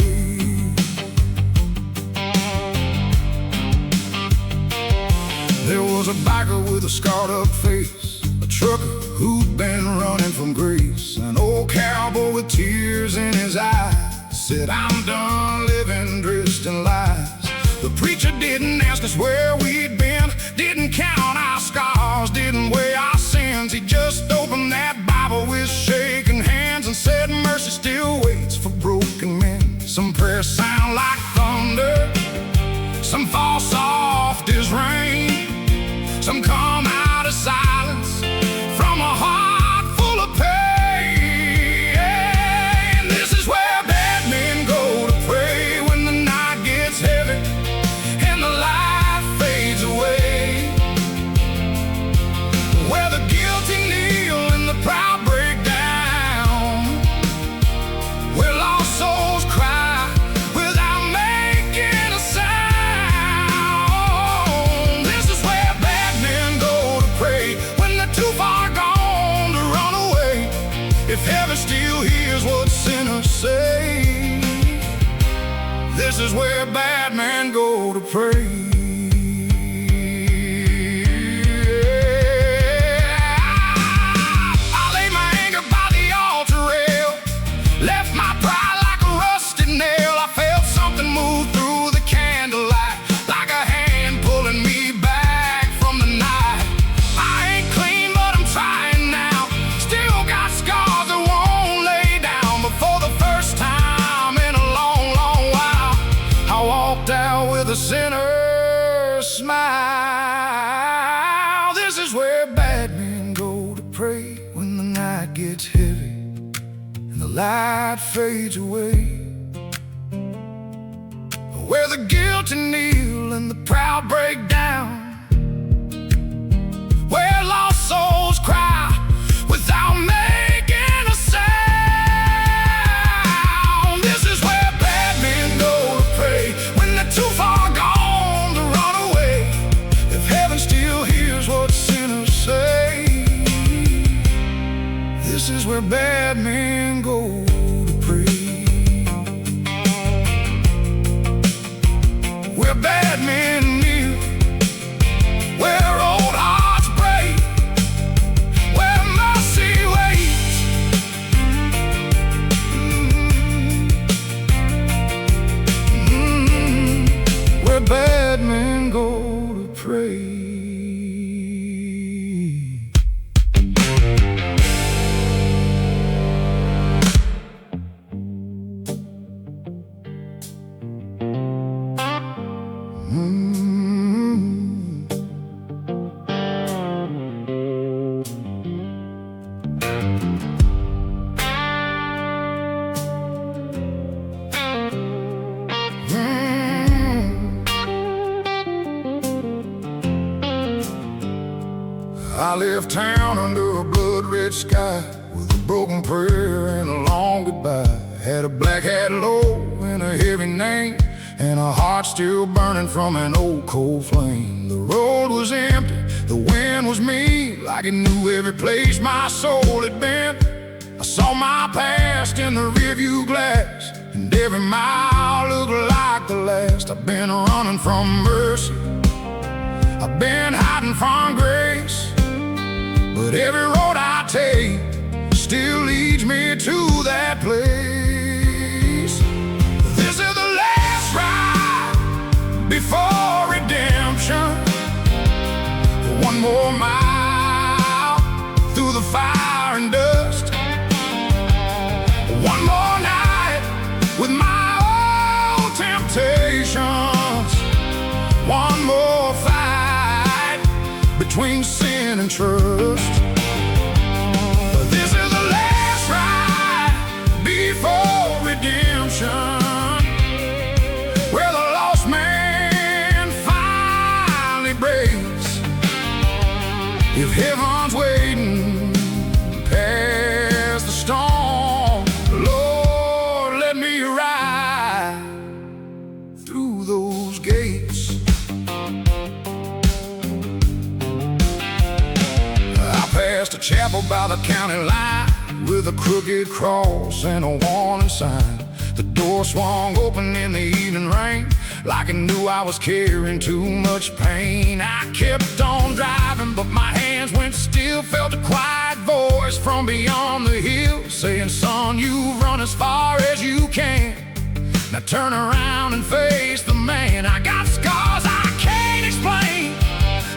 There was a biker with a scarred up face, a trucker who'd been running from grace, an old cowboy with tears in his eyes said, "I'm done living dressed in lies." The preacher didn't ask us where we'd been, didn't count our scars, didn't weigh our sins. He just opened that Bible with shaking hands and said, "Mercy still waits for broken men." Some prayers sound like thunder, some fall soft as rain, some come out of silence from a heart full of pain. This is where bad men go to pray when the night gets heavy and the light fades away, where the guilty kneel and the proud break down, where lost souls cry without making a sound. This is where bad men go to pray when they're too far gone to run away. If heaven still hears what sinners say, this is where bad men go to pray. I laid my anger by the altar rail, left my pride like a rusted nail. I felt something move through the candlelight, like a hand pulling me back from the night. I ain't clean, but I'm trying now. Still got scars that won't lay down. Before the first time in a long, long while, I walked out with a sinner's smile. This is where bad men go to pray when the night gets heavy and the light fades away, where the guilty kneel and the proud break down, where lost souls cry without making a sound. This is where bad men go to pray when they're too far gone to run away. If heaven still hears what sinners say, this is where bad men go to pray. Where bad men kneel, where old hearts break, where mercy waits. Where bad men go to pray. I left town under a blood-red sky, with a broken prayer and a long goodbye. Had a black hat low and a heavy name, and a heart still burning from an old cold flame. The road was empty, the wind was mean, like it knew every place my soul had been. I saw my past in the rearview glass, and every mile looked like the last. west. I've been running from mercy, I've been hiding from grace, but every road I take still leads me to that place. This is the last ride before redemption. One more mile through the fire and dust. One more night with my old temptations. One more fight between sin and trust. But this is the last ride before redemption, where the lost man finally breaks. If heaven's waiting past the storm, Lord, let me ride through those gates. I passed a chapel by the county line with a crooked cross and a warning sign. The door swung open in the evening rain, like it knew I was carrying too much pain. I kept on driving, but my hands went still. Felt a quiet voice from beyond the hill saying, son, you've run as far as you can. Now turn around and face the man. I got scars I can't explain,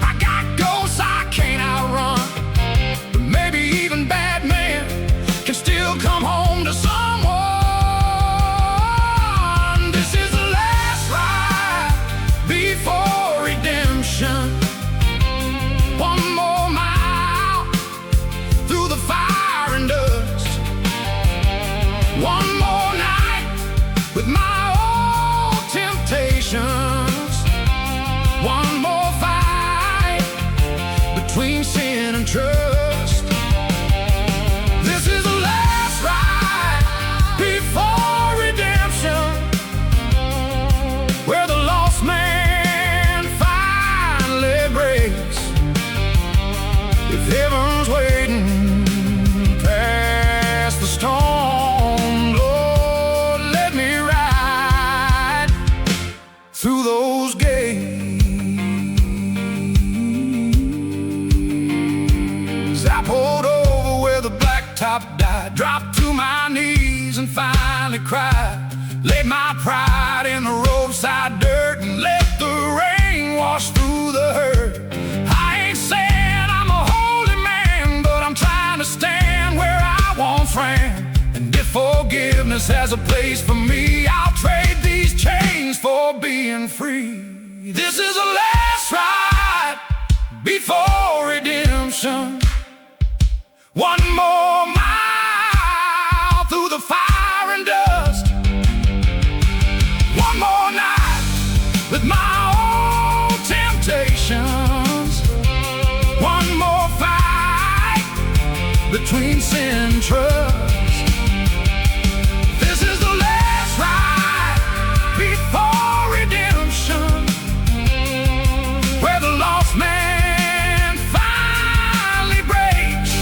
I got ghosts I can't outrun, but maybe even bad men can still come home to someone. This is the last ride before redemption. One more mile through the fire and dust. One more night with my old temptations. One more fight between sin and trust. This is the last ride before redemption, where the lost man finally breaks. If heaven's waiting past the storm, Lord, let me ride through those gates. I pulled over where the blacktop died, dropped to my knees and finally cried. Laid my pride in the roadside dirt and let the rain wash through the hurt. I ain't saying I'm a holy man, but I'm trying to stand where I once ran. And if forgiveness has a place for me, I'll trade these chains for being free. This is the last ride before redemption. One more mile through the fire and dust. One more night with my old temptations. One more fight between sin and trust. This is the last ride before redemption, where the lost man finally breaks.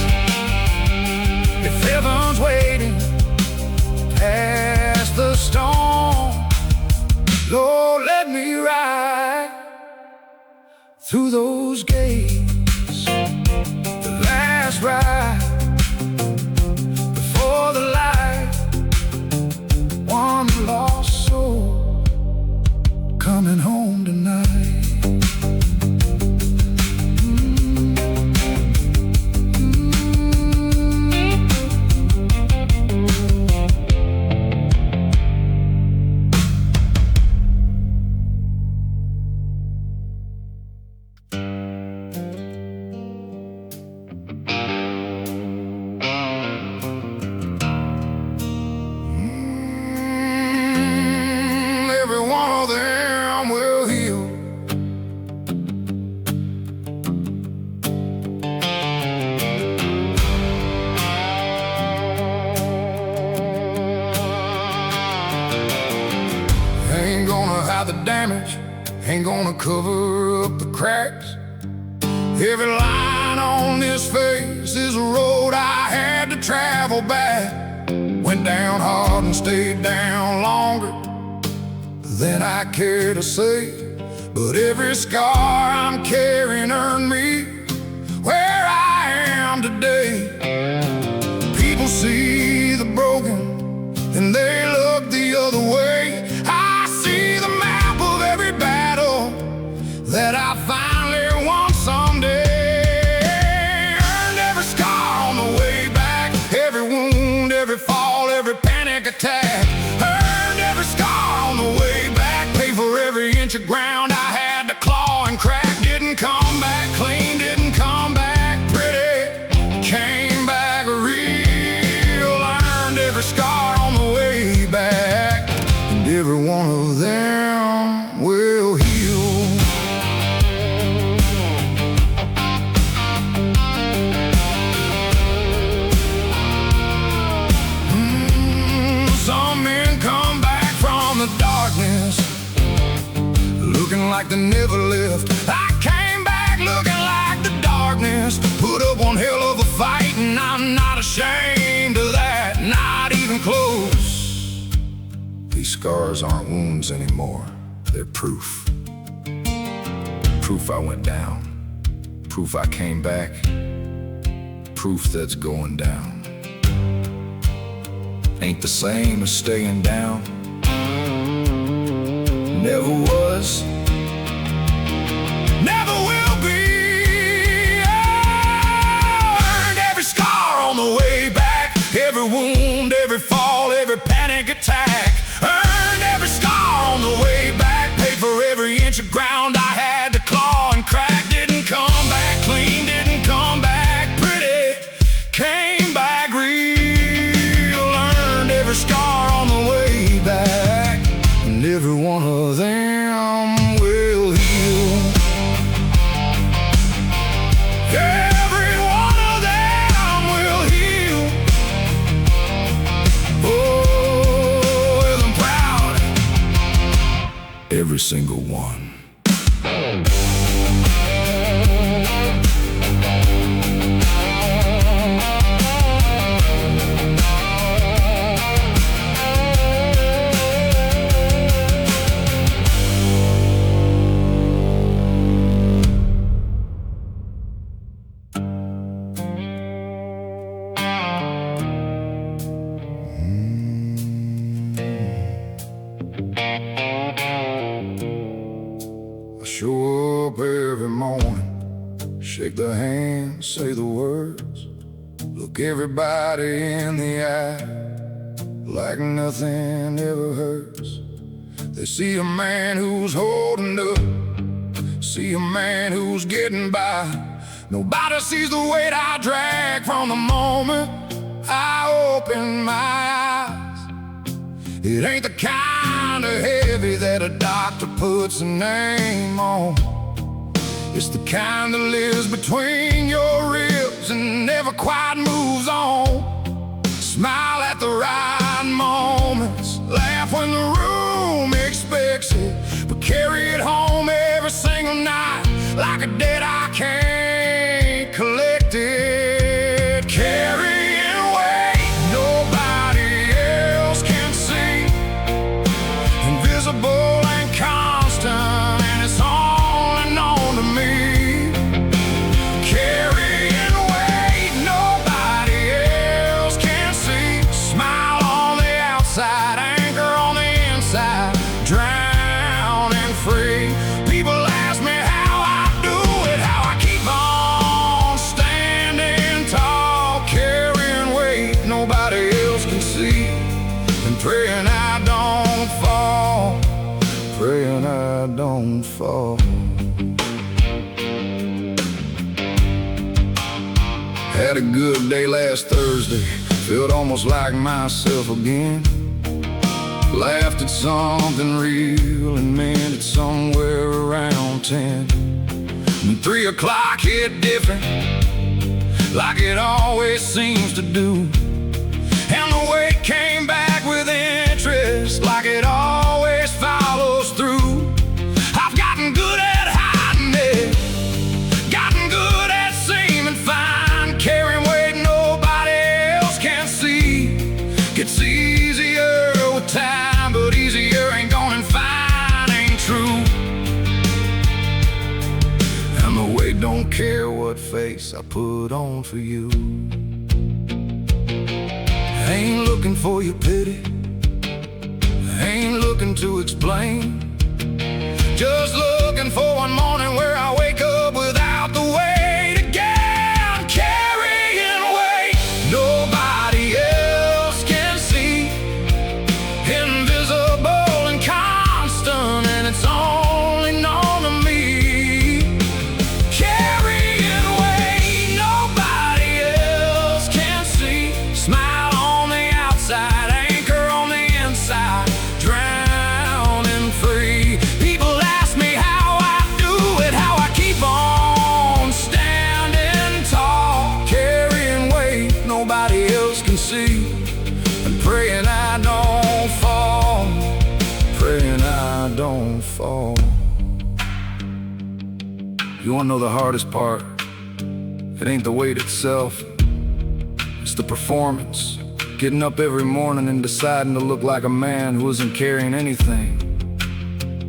If heaven's waiting past the storm, Lord, let me ride through those gates. The last ride before the light. One lost soul coming home tonight. Every one of them will heal. Ain't gonna hide the damage, ain't gonna cover up the cracks. Every line on this face is a road I had to travel back. Went down hard and stayed down longer. than I care to say. But every scar I'm carrying earned me where I am today. People see the broken and they look the other way. I see the map of every battle that I finally won someday. Earned every scar on the way back, every wound, every fall, every panic attack. Earned every scar on the way back, paid for every inch of ground I had to claw and crack. Didn't come back clean, didn't come back pretty, came back real. Earned every scar on the way back, and every one of them will heal. Some men come back from the darkness looking like they never left. I came back looking like the darkness. Put up one hell of a fight, and I'm not ashamed of that, not even close. These scars aren't wounds anymore, they're proof. Proof I went down, proof I came back, proof that's going down ain't the same as staying down. Never was, never will be. Earned every scar on the way back, every wound, every fall, every panic attack. Earned every scar on the way back, paid for every inch of ground I had to claw and crack. Didn't come back clean, didn't come back pretty, came back real. Earned every scar on the way back, and every one of them will heal. Every one of them will heal. Oh, and I'm proud, every single one. I show up every morning, shake the hand, say the words, look everybody in the eye like nothing ever hurts. They see a man who's holding up, see a man who's getting by. Nobody sees the weight I drag from the moment I open my eyes. It ain't the kind of heavy that a doctor puts a name on. It's the kind that lives between your ribs and never quite moves on. Smile at the right moments, laugh when the room expects it, but carry it home every single night like a debt I can't collect it. Carrying weight nobody else can see, invisible and constant, and it's only known to me. Carrying weight nobody else can see, smile on the outside, anchor on the inside, drowning free. People ask me how I do it, how I keep on standing tall, carrying weight nobody else can see, and praying I don't fall, praying I don't fall. Had a good day last Thursday, felt almost like myself again. Laughed at something real and meant it somewhere around 10. When 3 o'clock hit different, like it always seems to do, and the weight came back with interest, like it always follows through. I've gotten good at hiding it, gotten good at seeming fine, carrying weight nobody else can see. Gets easier with time, but easier ain't going fine. what face I put on for you. Ain't looking for your pity, ain't looking to explain. Just looking for one morning where I wake up without the weight again, carrying weight nobody else can see, invisible and constant, and it's only known to me. Carrying weight nobody else can see, smile on the outside, anchor on the inside, drowning free. People ask me how I do it, how I keep on standing tall, carrying weight nobody else can see, and praying I don't fall, praying I don't fall. You wanna know the hardest part? It ain't the weight itself, it's the performance. Getting up every morning and deciding to look like a man who isn't carrying anything,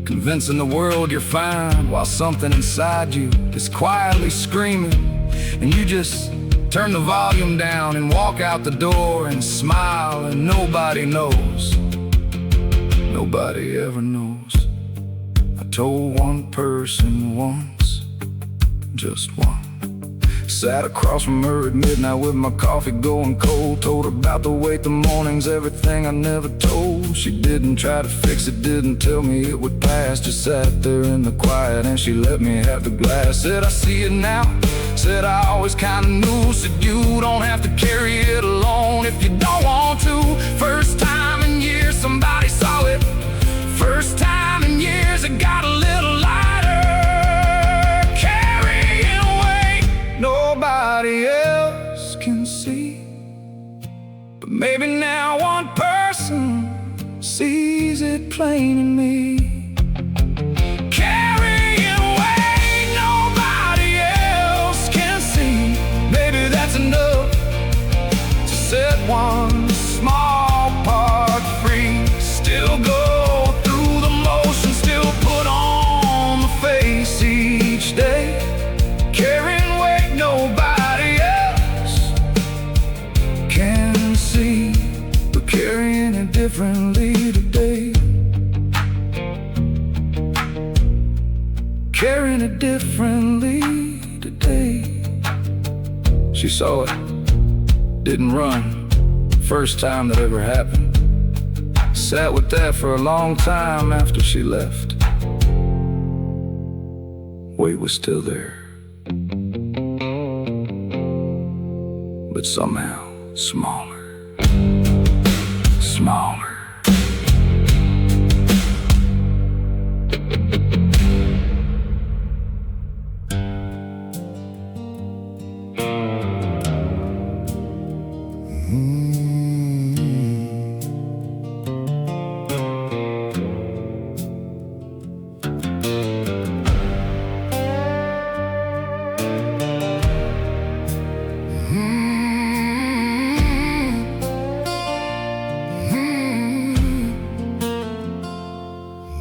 convincing the world you're fine while something inside you is quietly screaming, and you just turn the volume down and walk out the door and smile, and nobody knows, nobody ever knows. I told one person once, just one, sat across from her at midnight with my coffee going cold, told her about the weight, the mornings, everything I never told. She didn't try to fix it, didn't tell me it would pass, just sat there in the quiet and she let me have the glass. Said I see it now, said I always kinda knew, said you don't have to carry it alone if you don't want to. First time in years somebody saw it, first time in years it got a little lighter, carrying weight nobody else can see, but maybe now one person sees it plain in me. Carrying weight nobody else can see, maybe that's enough to set one small part free. Still go through the motions, still put on the face each day, carrying weight nobody else can see, but carrying it differently today, carrying it differently today. She saw it, didn't run, first time that ever happened. Sat with that for a long time after she left. Weight was still there, but somehow smaller, smaller.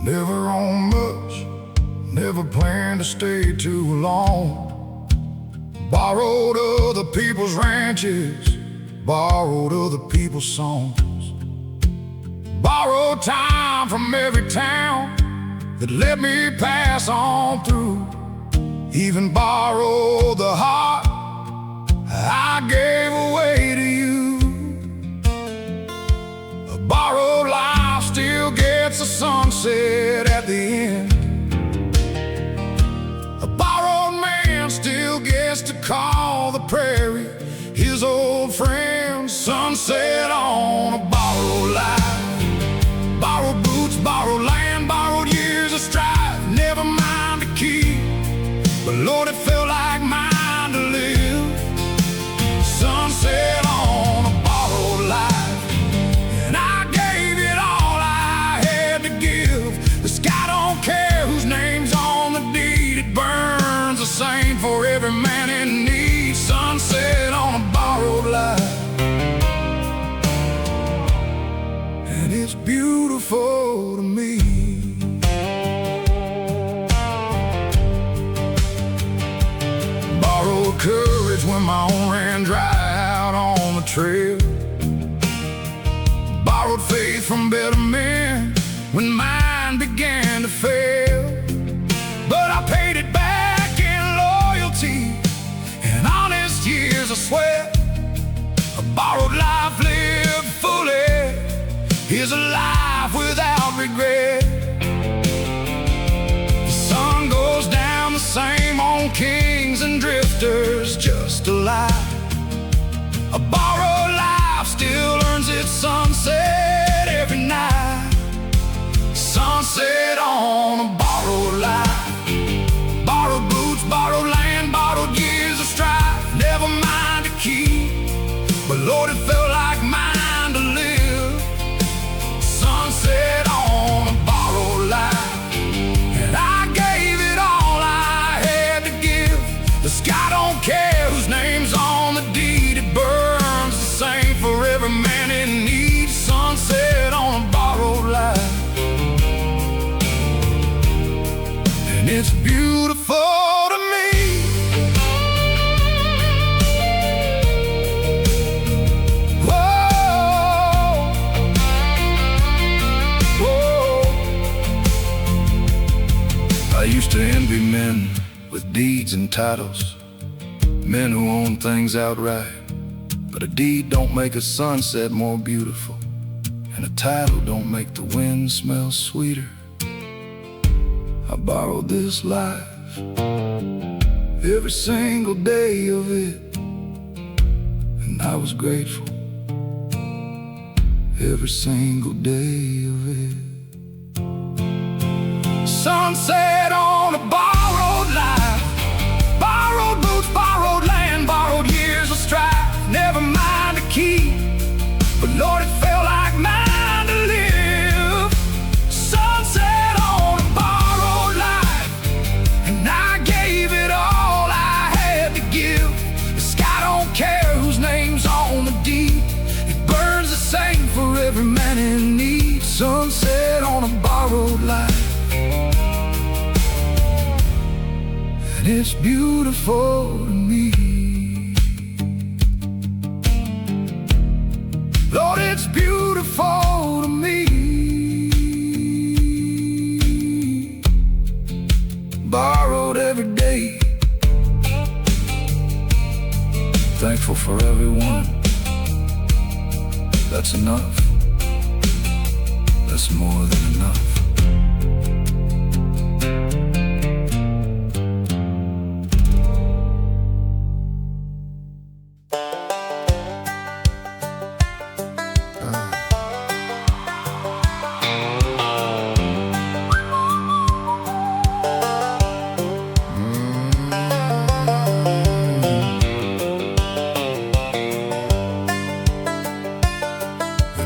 Never on much, never planned to stay too long. Borrowed other people's ranches, borrowed other people's songs, borrowed time from every town that let me pass on through. Even borrowed the heart I gave away to you. A borrowed life still gets a sunset at the end. A borrowed man still gets to call the prairie his old friend. Sunset on a borrowed life, borrowed boots, borrowed land, borrowed years of strife. Never mind to keep, but Lord, it felt like mine to live. Sunset on a borrowed life, and I gave it all I had to give. The sky don't care whose name's on the deed, it burns the same for every man in need. Sunset on a borrowed life, and it's beautiful to me. trail. Borrowed faith from better men when mine began to fail. But I paid it back in loyalty and honest years, I swear. A borrowed life lived fully is a life without regret. The sun goes down the same on kings and drifters, just a lie. A borrowed life still earns its sunset every night. Sunset on a borrowed life. Borrowed boots, borrowed land, borrowed years of strife. Never mind to keep, but Lord, it felt like mine to live. Sunset on a borrowed life, and I gave it all I had to give. The sky don't care whose name's on the deed. It burns the same for every man in need. Sunset on a borrowed life, and it's beautiful to me. Whoa, whoa. I used to envy men with deeds and titles, men who own things outright. But a deed don't make a sunset more beautiful, and a title don't make the wind smell sweeter. I borrowed this life, every single day of it, and I was grateful every single day of it. Sunset on a borrowed life, borrowed boots, borrowed land, borrowed years of strife. Never mind to keep, but Lord, it felt like mine to live. Sunset on a borrowed life, and I gave it all I had to give. The sky don't care whose name's on the deed. It burns the same for every man in need. Sunset on a borrowed life, and it's beautiful to me. Lord, it's beautiful to me. Borrowed every day, thankful for everyone. That's enough. That's more than enough.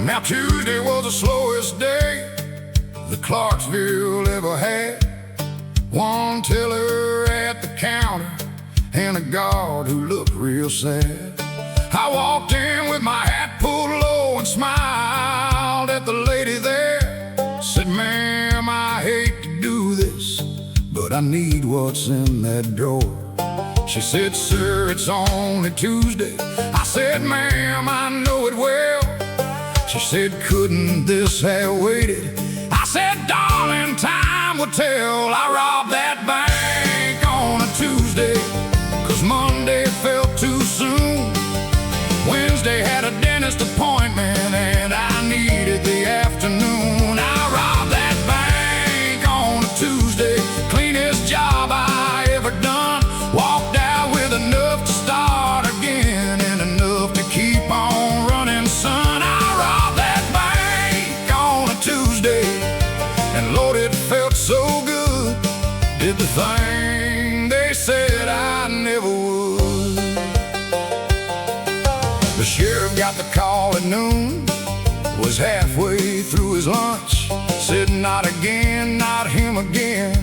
Now Tuesday was the slowest day that Clarksville ever had. One teller at the counter and a guard who looked real sad. I walked in with my hat pulled low and smiled at the lady there. Said, ma'am, I hate to do this, but I need what's in that drawer. She said, sir, it's only Tuesday. I said, ma'am, I know it well. She said, couldn't this have waited? I said, darling, time will tell. I robbed that bank on a Tuesday, 'cause Monday felt too soon. Wednesday had a dentist appointment and I needed the afternoon. I robbed that bank on a Tuesday, cleanest job I ever done. Walked out with enough to start again and enough to keep on running, son. And Lord, it felt so good. Did the thing they said I never would. The sheriff got the call at noon, was halfway through his lunch. Said, not again, not him again,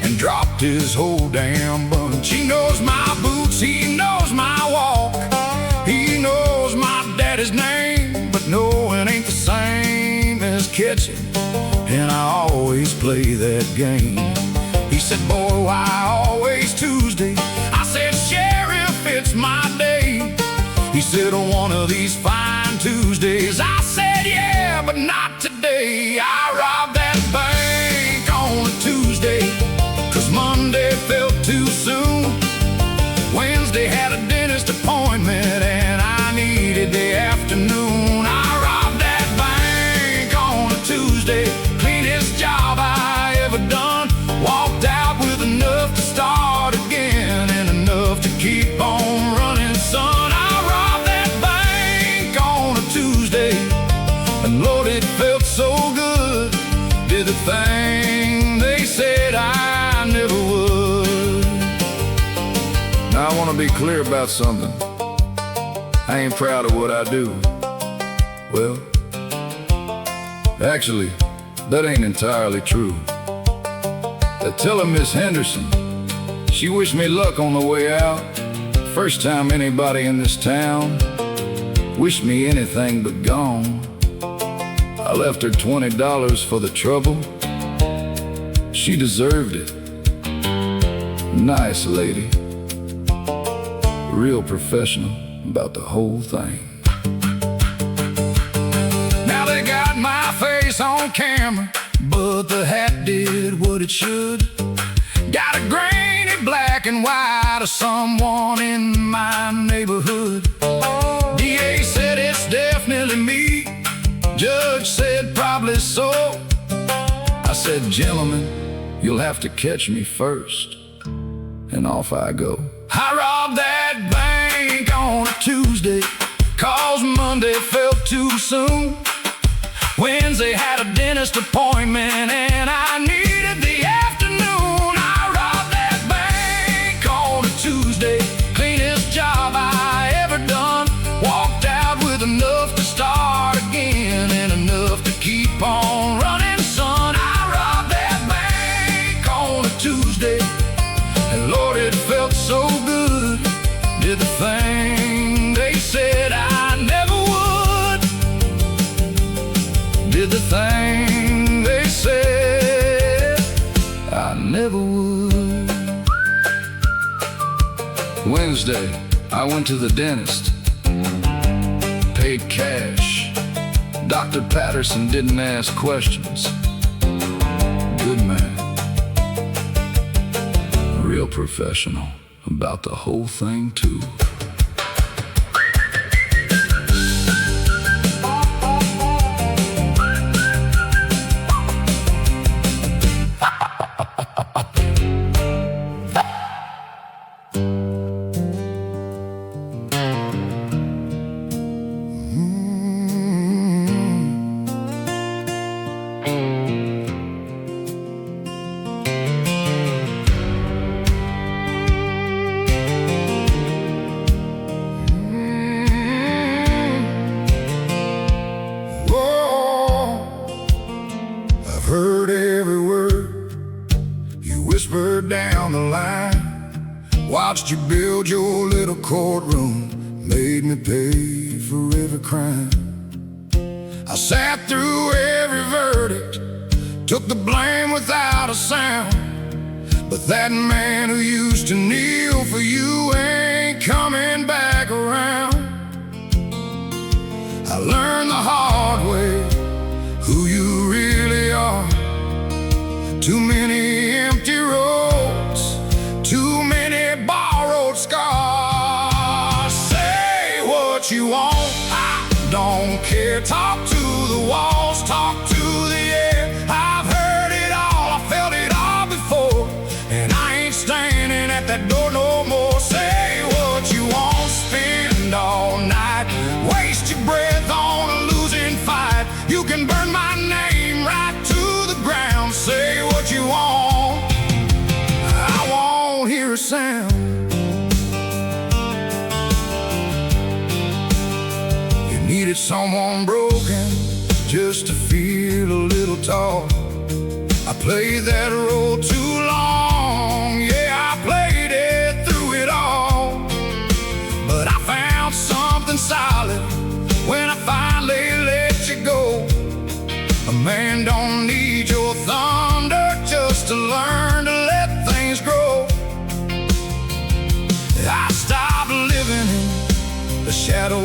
and dropped his whole damn bunch. He knows my boots, he knows my walk, he knows my daddy's name, but knowing ain't the same as catching, and I always play that game. He said, boy, why always Tuesday? I said, sheriff, it's my day. He consider one of these fine Tuesdays. I said yeah, but not today. I robbed that bank on a Tuesday, 'cause Monday felt too soon. Wednesday had a dentist appointment and I needed the afternoon. I robbed that bank on a Tuesday, cleanest job I ever done. Walked out with enough to start again and enough to keep on running, son. I robbed that bank on a Tuesday, and Lord, it felt so good. Did the thing they said I never would. Now I want to be clear about something. I ain't proud of what I do. Well, actually, that ain't entirely true. Tell her Miss Henderson, she wished me luck on the way out. First time anybody in this town wished me anything but gone. I left her $20 for the trouble. She deserved it. Nice lady. Real professional about the whole thing. Now they got my face on camera, but the hat did what it should. Got a grainy black and white of someone in my neighborhood. DA said it's definitely me. Judge said probably so. I said, gentlemen, you'll have to catch me first. And off I go. I robbed that bank on a Tuesday, 'cause Monday felt too soon. Wednesday had a dentist appointment and I needed the afternoon. I robbed that bank on a Tuesday, cleanest job I ever done. Walked out with enough to start again and enough to keep on running, son. I robbed that bank on a Tuesday, and Lord, it felt so good. Did the thing they said I never would. Did the thing they said I never would. Wednesday, I went to the dentist. Paid cash. Dr. Patterson didn't ask questions. Good man. Real professional about the whole thing too. Heard every word you whispered down the line. Watched you build your little courtroom, made me pay for every crime. I sat through every verdict, took the blame without a sound. But that man who used to kneel for you ain't coming back around. I learned the hard way who you really are. Too many empty roads, too many borrowed scars. Say what you want, I don't care. Talk to the walls, talk to the air. I've heard it all, I felt it all before, and I ain't standing at that door no more. Say what you want, spend all night, waste your breath on a losing fight. You can burn my name right to the ground. Say what you want, I won't hear a sound. You needed someone broken just to feel a little tall. I played that role too long, yeah, I played it through it all. But I found something solid when I finally let you go. A man don't need your thunder just to learn to let things grow. I stopped living in the shadow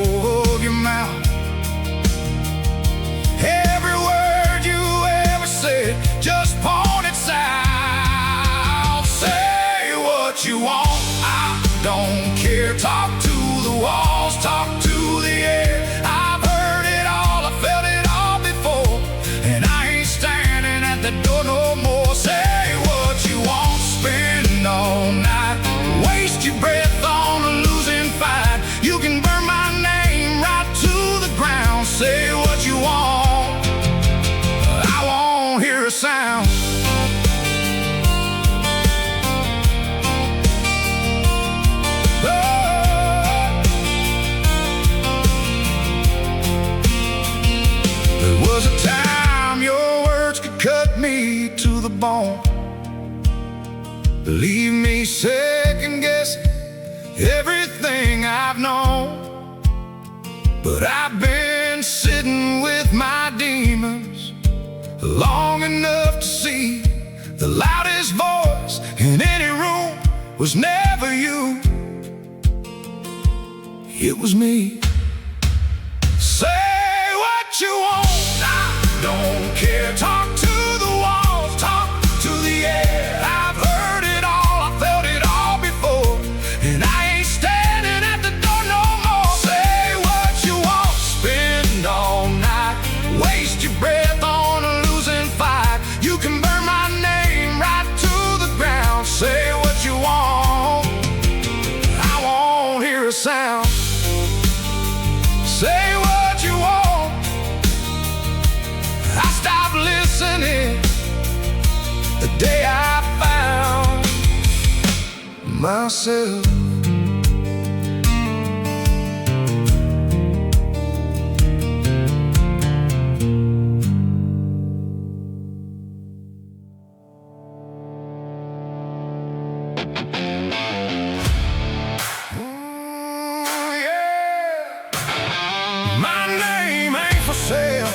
what you want, I don't care. Talk to the walls, talk to the air. I've heard it all, I felt it all before, and I ain't standing at the door no more. Say what you want, spend all night, waste your breath on a losing fight. You can burn my name right to the ground. Say what you want, I won't hear a sound. There was a time your words could cut me to the bone, leave me second guessing everything I've known. But I've been sitting with my demons long enough to see the loudest voice in any room was never you, it was me. Say what you want, I don't care. Talk to the walls, talk to the air. I've heard it all, I felt it all before, and I ain't standing at the door no more. Say what you want, spend all night, waste your breath on a losing fight. You can burn my name right to the ground. Say what you want, I won't hear a sound. Say what you want, I stopped listening the day I found myself. My name ain't for sale.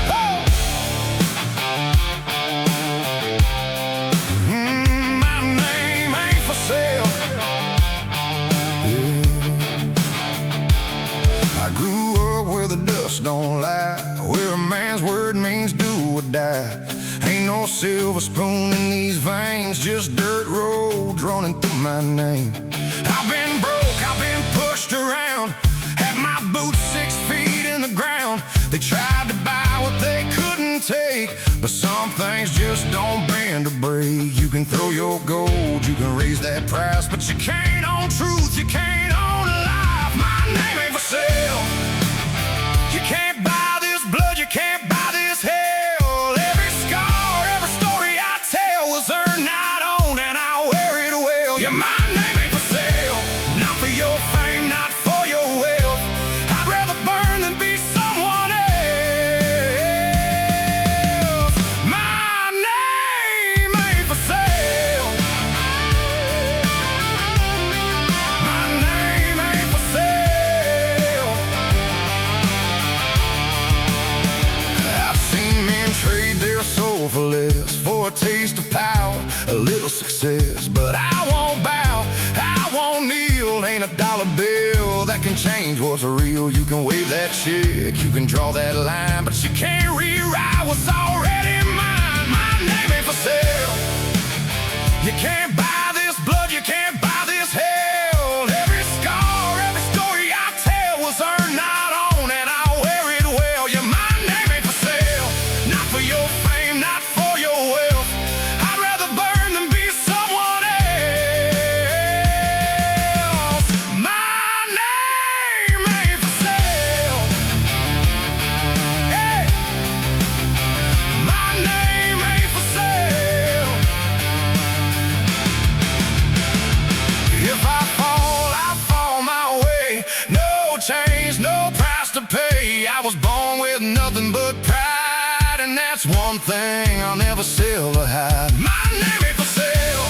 Oh! My name ain't for sale. Yeah. I grew up where the dust don't lie, where a man's word means do or die. Ain't no silver spoon in these veins, just dirt roads running through my name. I've been broke, I've been pushed around, had my boots 6 feet in the ground. They tried to buy what they couldn't take, but some things just don't bend or break. You can throw your gold, you can raise that price, but you can't own truth, you can't own life. My name ain't for sale. You can't buy this blood, you can't buy this hell. Every scar, every story I tell was earned, not owned, and I wear it well. Yeah, my name ain't for sale, not for your fame, not for your wealth. I'd rather burn than be someone else. My name ain't for sale. My name ain't for sale. I've seen men trade their soul for less, for a taste of power, a little success. But I won't bow, I won't kneel. Ain't a dollar bill that can change what's real. You can wave that check, you can draw that line, but you can't rewrite what's already mine. My name ain't for sale. You can't buy this blood, you can't buy this hell. Every scar, every story I tell was earned, not owned, and I wear it well. Yeah, my name ain't for sale, not for your fame, not for your wealth. I'd rather burn than be someone else. My name ain't for sale. Hey, my name ain't for sale. If I fall my way. No change, no price to pay. I was born with nothing but pride, and that's one thing I'll never sell or hide. My name ain't for sale.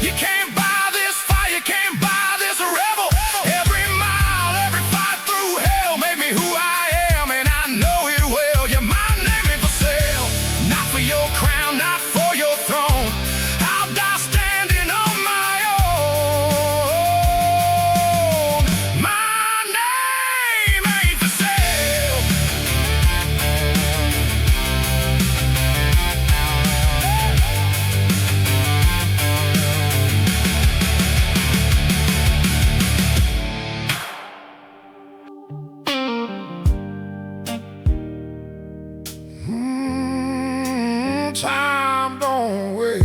You can't buy this fire, you can't buy this rebel. Every mile, every fight through hell made me who I am, and I know it well. Yeah, my name ain't for sale, not for your crown, not for your throne. I'll die standing on my own. My name ain't for sale. Time don't wait.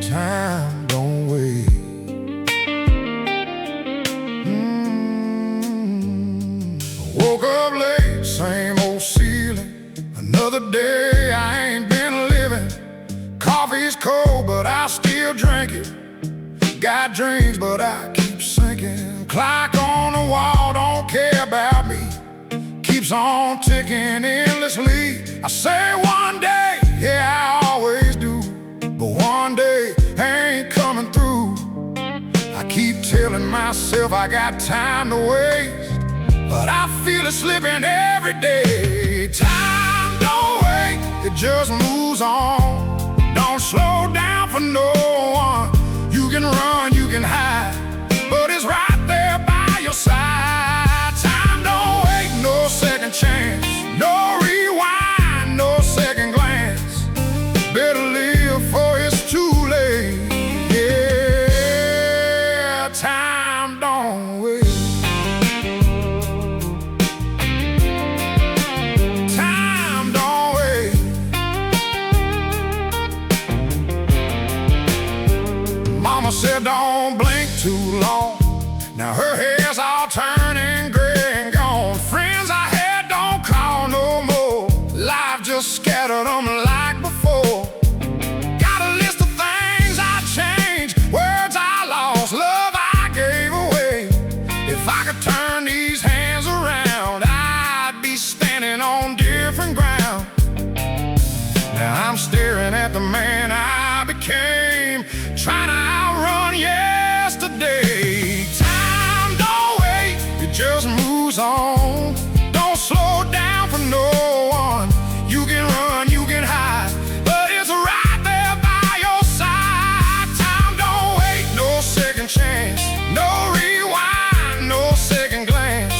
Time don't wait. Woke up late, same old ceiling. Another day I ain't been living. Coffee's cold, but I still drink it. Got dreams, but I keep sinking. Clock on the wall don't care about me. Keeps on ticking endlessly. I say one day, yeah, I always do. But one day ain't coming through. I keep telling myself I got time to waste, but I feel it slipping every day. Time don't wait, it just moves on. Don't slow down for no one. You can run, you can hide, but it's right there by your side. Time don't wait, no second chance, no rewind, no second glance. Better live for it's too late. Yeah, time don't wait. Time don't wait. Mama said don't blink too long. Now her hair's all turning gray and gone. Friends I had don't call no more. Life just scattered them like before. Got a list of things I changed, words I lost, love I gave away. If I could turn these hands around, I'd be standing on different ground. Now I'm staring at the man I became, trying to outrun yesterday. Time don't wait, it just moves on. Don't slow down for no one. You can run, you can hide, but it's right there by your side. Time don't wait, no second chance, no rewind, no second glance.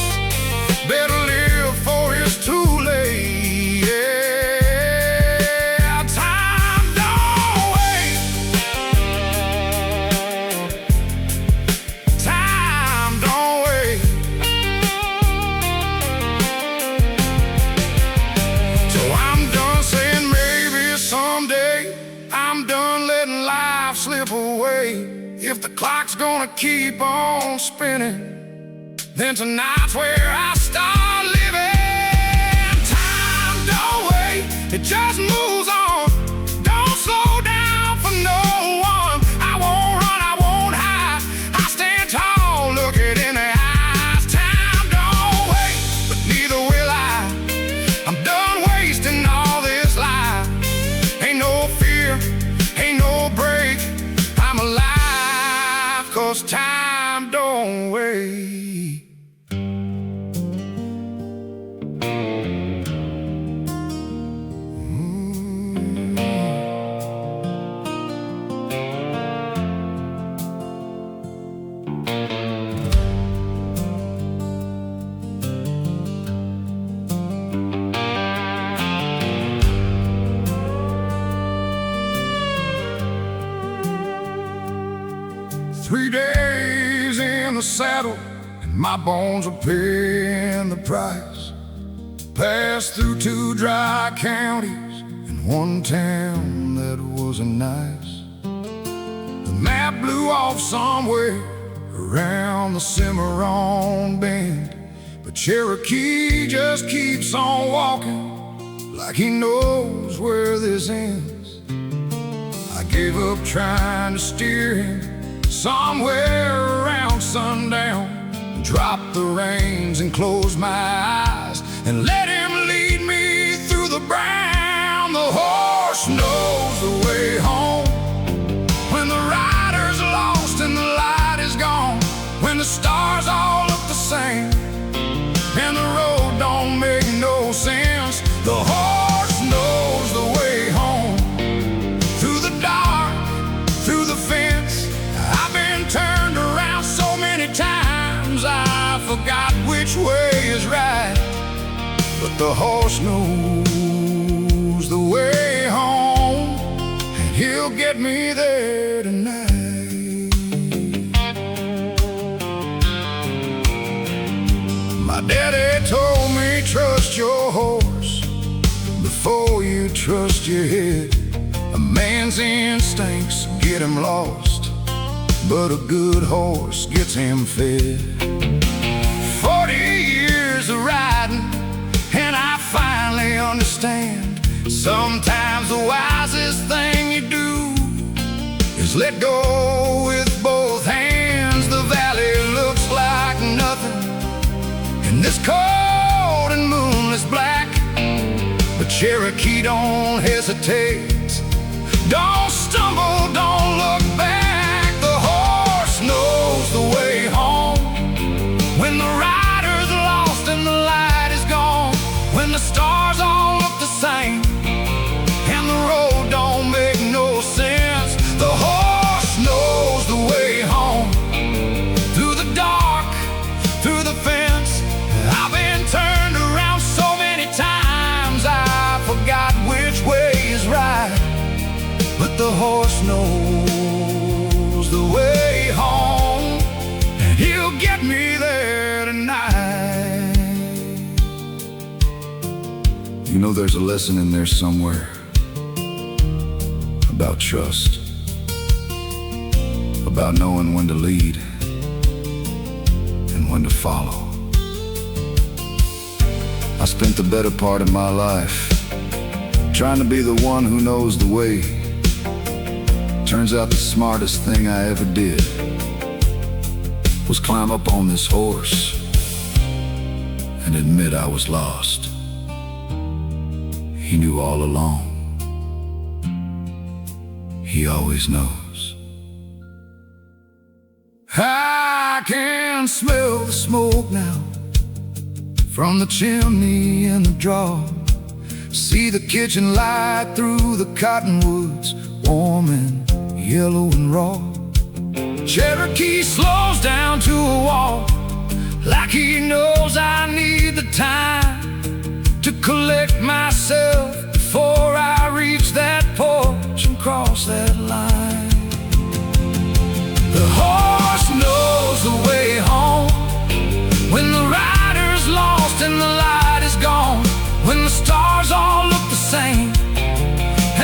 Better live for it's too late. Yeah, time don't wait. Time don't wait. So I'm done saying maybe someday. I'm done letting life slip away. If the clock's gonna keep on spinning, then tonight's where I start living. Time don't wait, it just moves on. Don't slow down for no one. I won't run, I won't hide. I stand tall, look it in the eyes. Time don't wait, but neither will I. I'm done wasting all this life. Ain't no fear, ain't no break. I'm alive, 'cause time don't wait. Three days in the saddle, and my bones are paying the price. Passed through 2 dry counties and 1 town that wasn't nice. The map blew off somewhere around the Cimarron Bend, but Cherokee just keeps on walking like he knows where this ends. I gave up trying to steer him somewhere around sundown, dropped the reins and closed my eyes and let him lead me through the brown. The horse knows the way home when the rider's lost and the light is gone, when the stars all look the same and the road don't make no sense. The horse knows the way home, through the dark, through the fence. I've been turned around so many times I forgot which way is right, but the horse knows the way home, and he'll get me there tonight. your horse before you trust your head. A man's instincts get him lost, but a good horse gets him fed. 40 years of riding, and I finally understand. Sometimes the wisest thing you do is let go with both hands. The valley looks like nothing in this cold and moonless black, but Cherokee don't hesitate. Don't stumble, don't look back. The horse knows the way home. When the rider's lost and the light is gone, when the stars all look the same and the road don't make no sense, the horse knows the way home. Through the dark, through the fence, I've been turned around so many times I forgot which way is right. But the horse knows the way home, and he'll get me there tonight. You know, there's a lesson in there somewhere about trust, about knowing when to lead and when to follow. I spent the better part of my life trying to be the one who knows the way. Turns out the smartest thing I ever did was climb up on this horse and admit I was lost. He knew all along. He always knows. I can smell the smoke now from the chimney and the draw. See the kitchen light through the cottonwoods, warm and yellow and raw. Cherokee slows down to a walk, like he knows I need the time to collect myself before I reach that porch and cross that line. The horse knows the way home. When the rider's lost and the light is gone, when the stars all look the same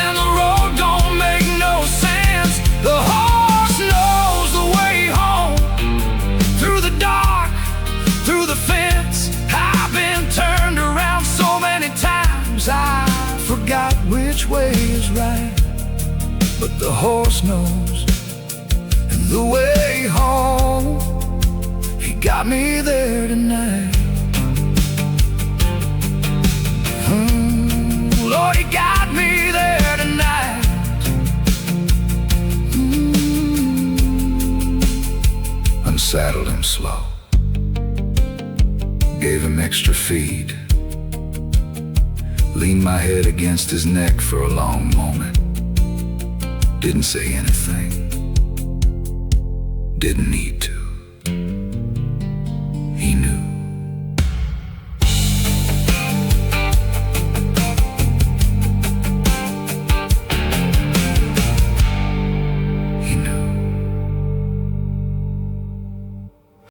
and the road don't make no sense, the horse knows the way home. Through the dark, through the fence, I've been turned around so many times I forgot which way is right. But the horse knows, and the way home, he got me there tonight. Lord, he got me there tonight. Unsaddled him slow, gave him extra feed, leaned my head against his neck for a long moment. Didn't say anything, didn't need to.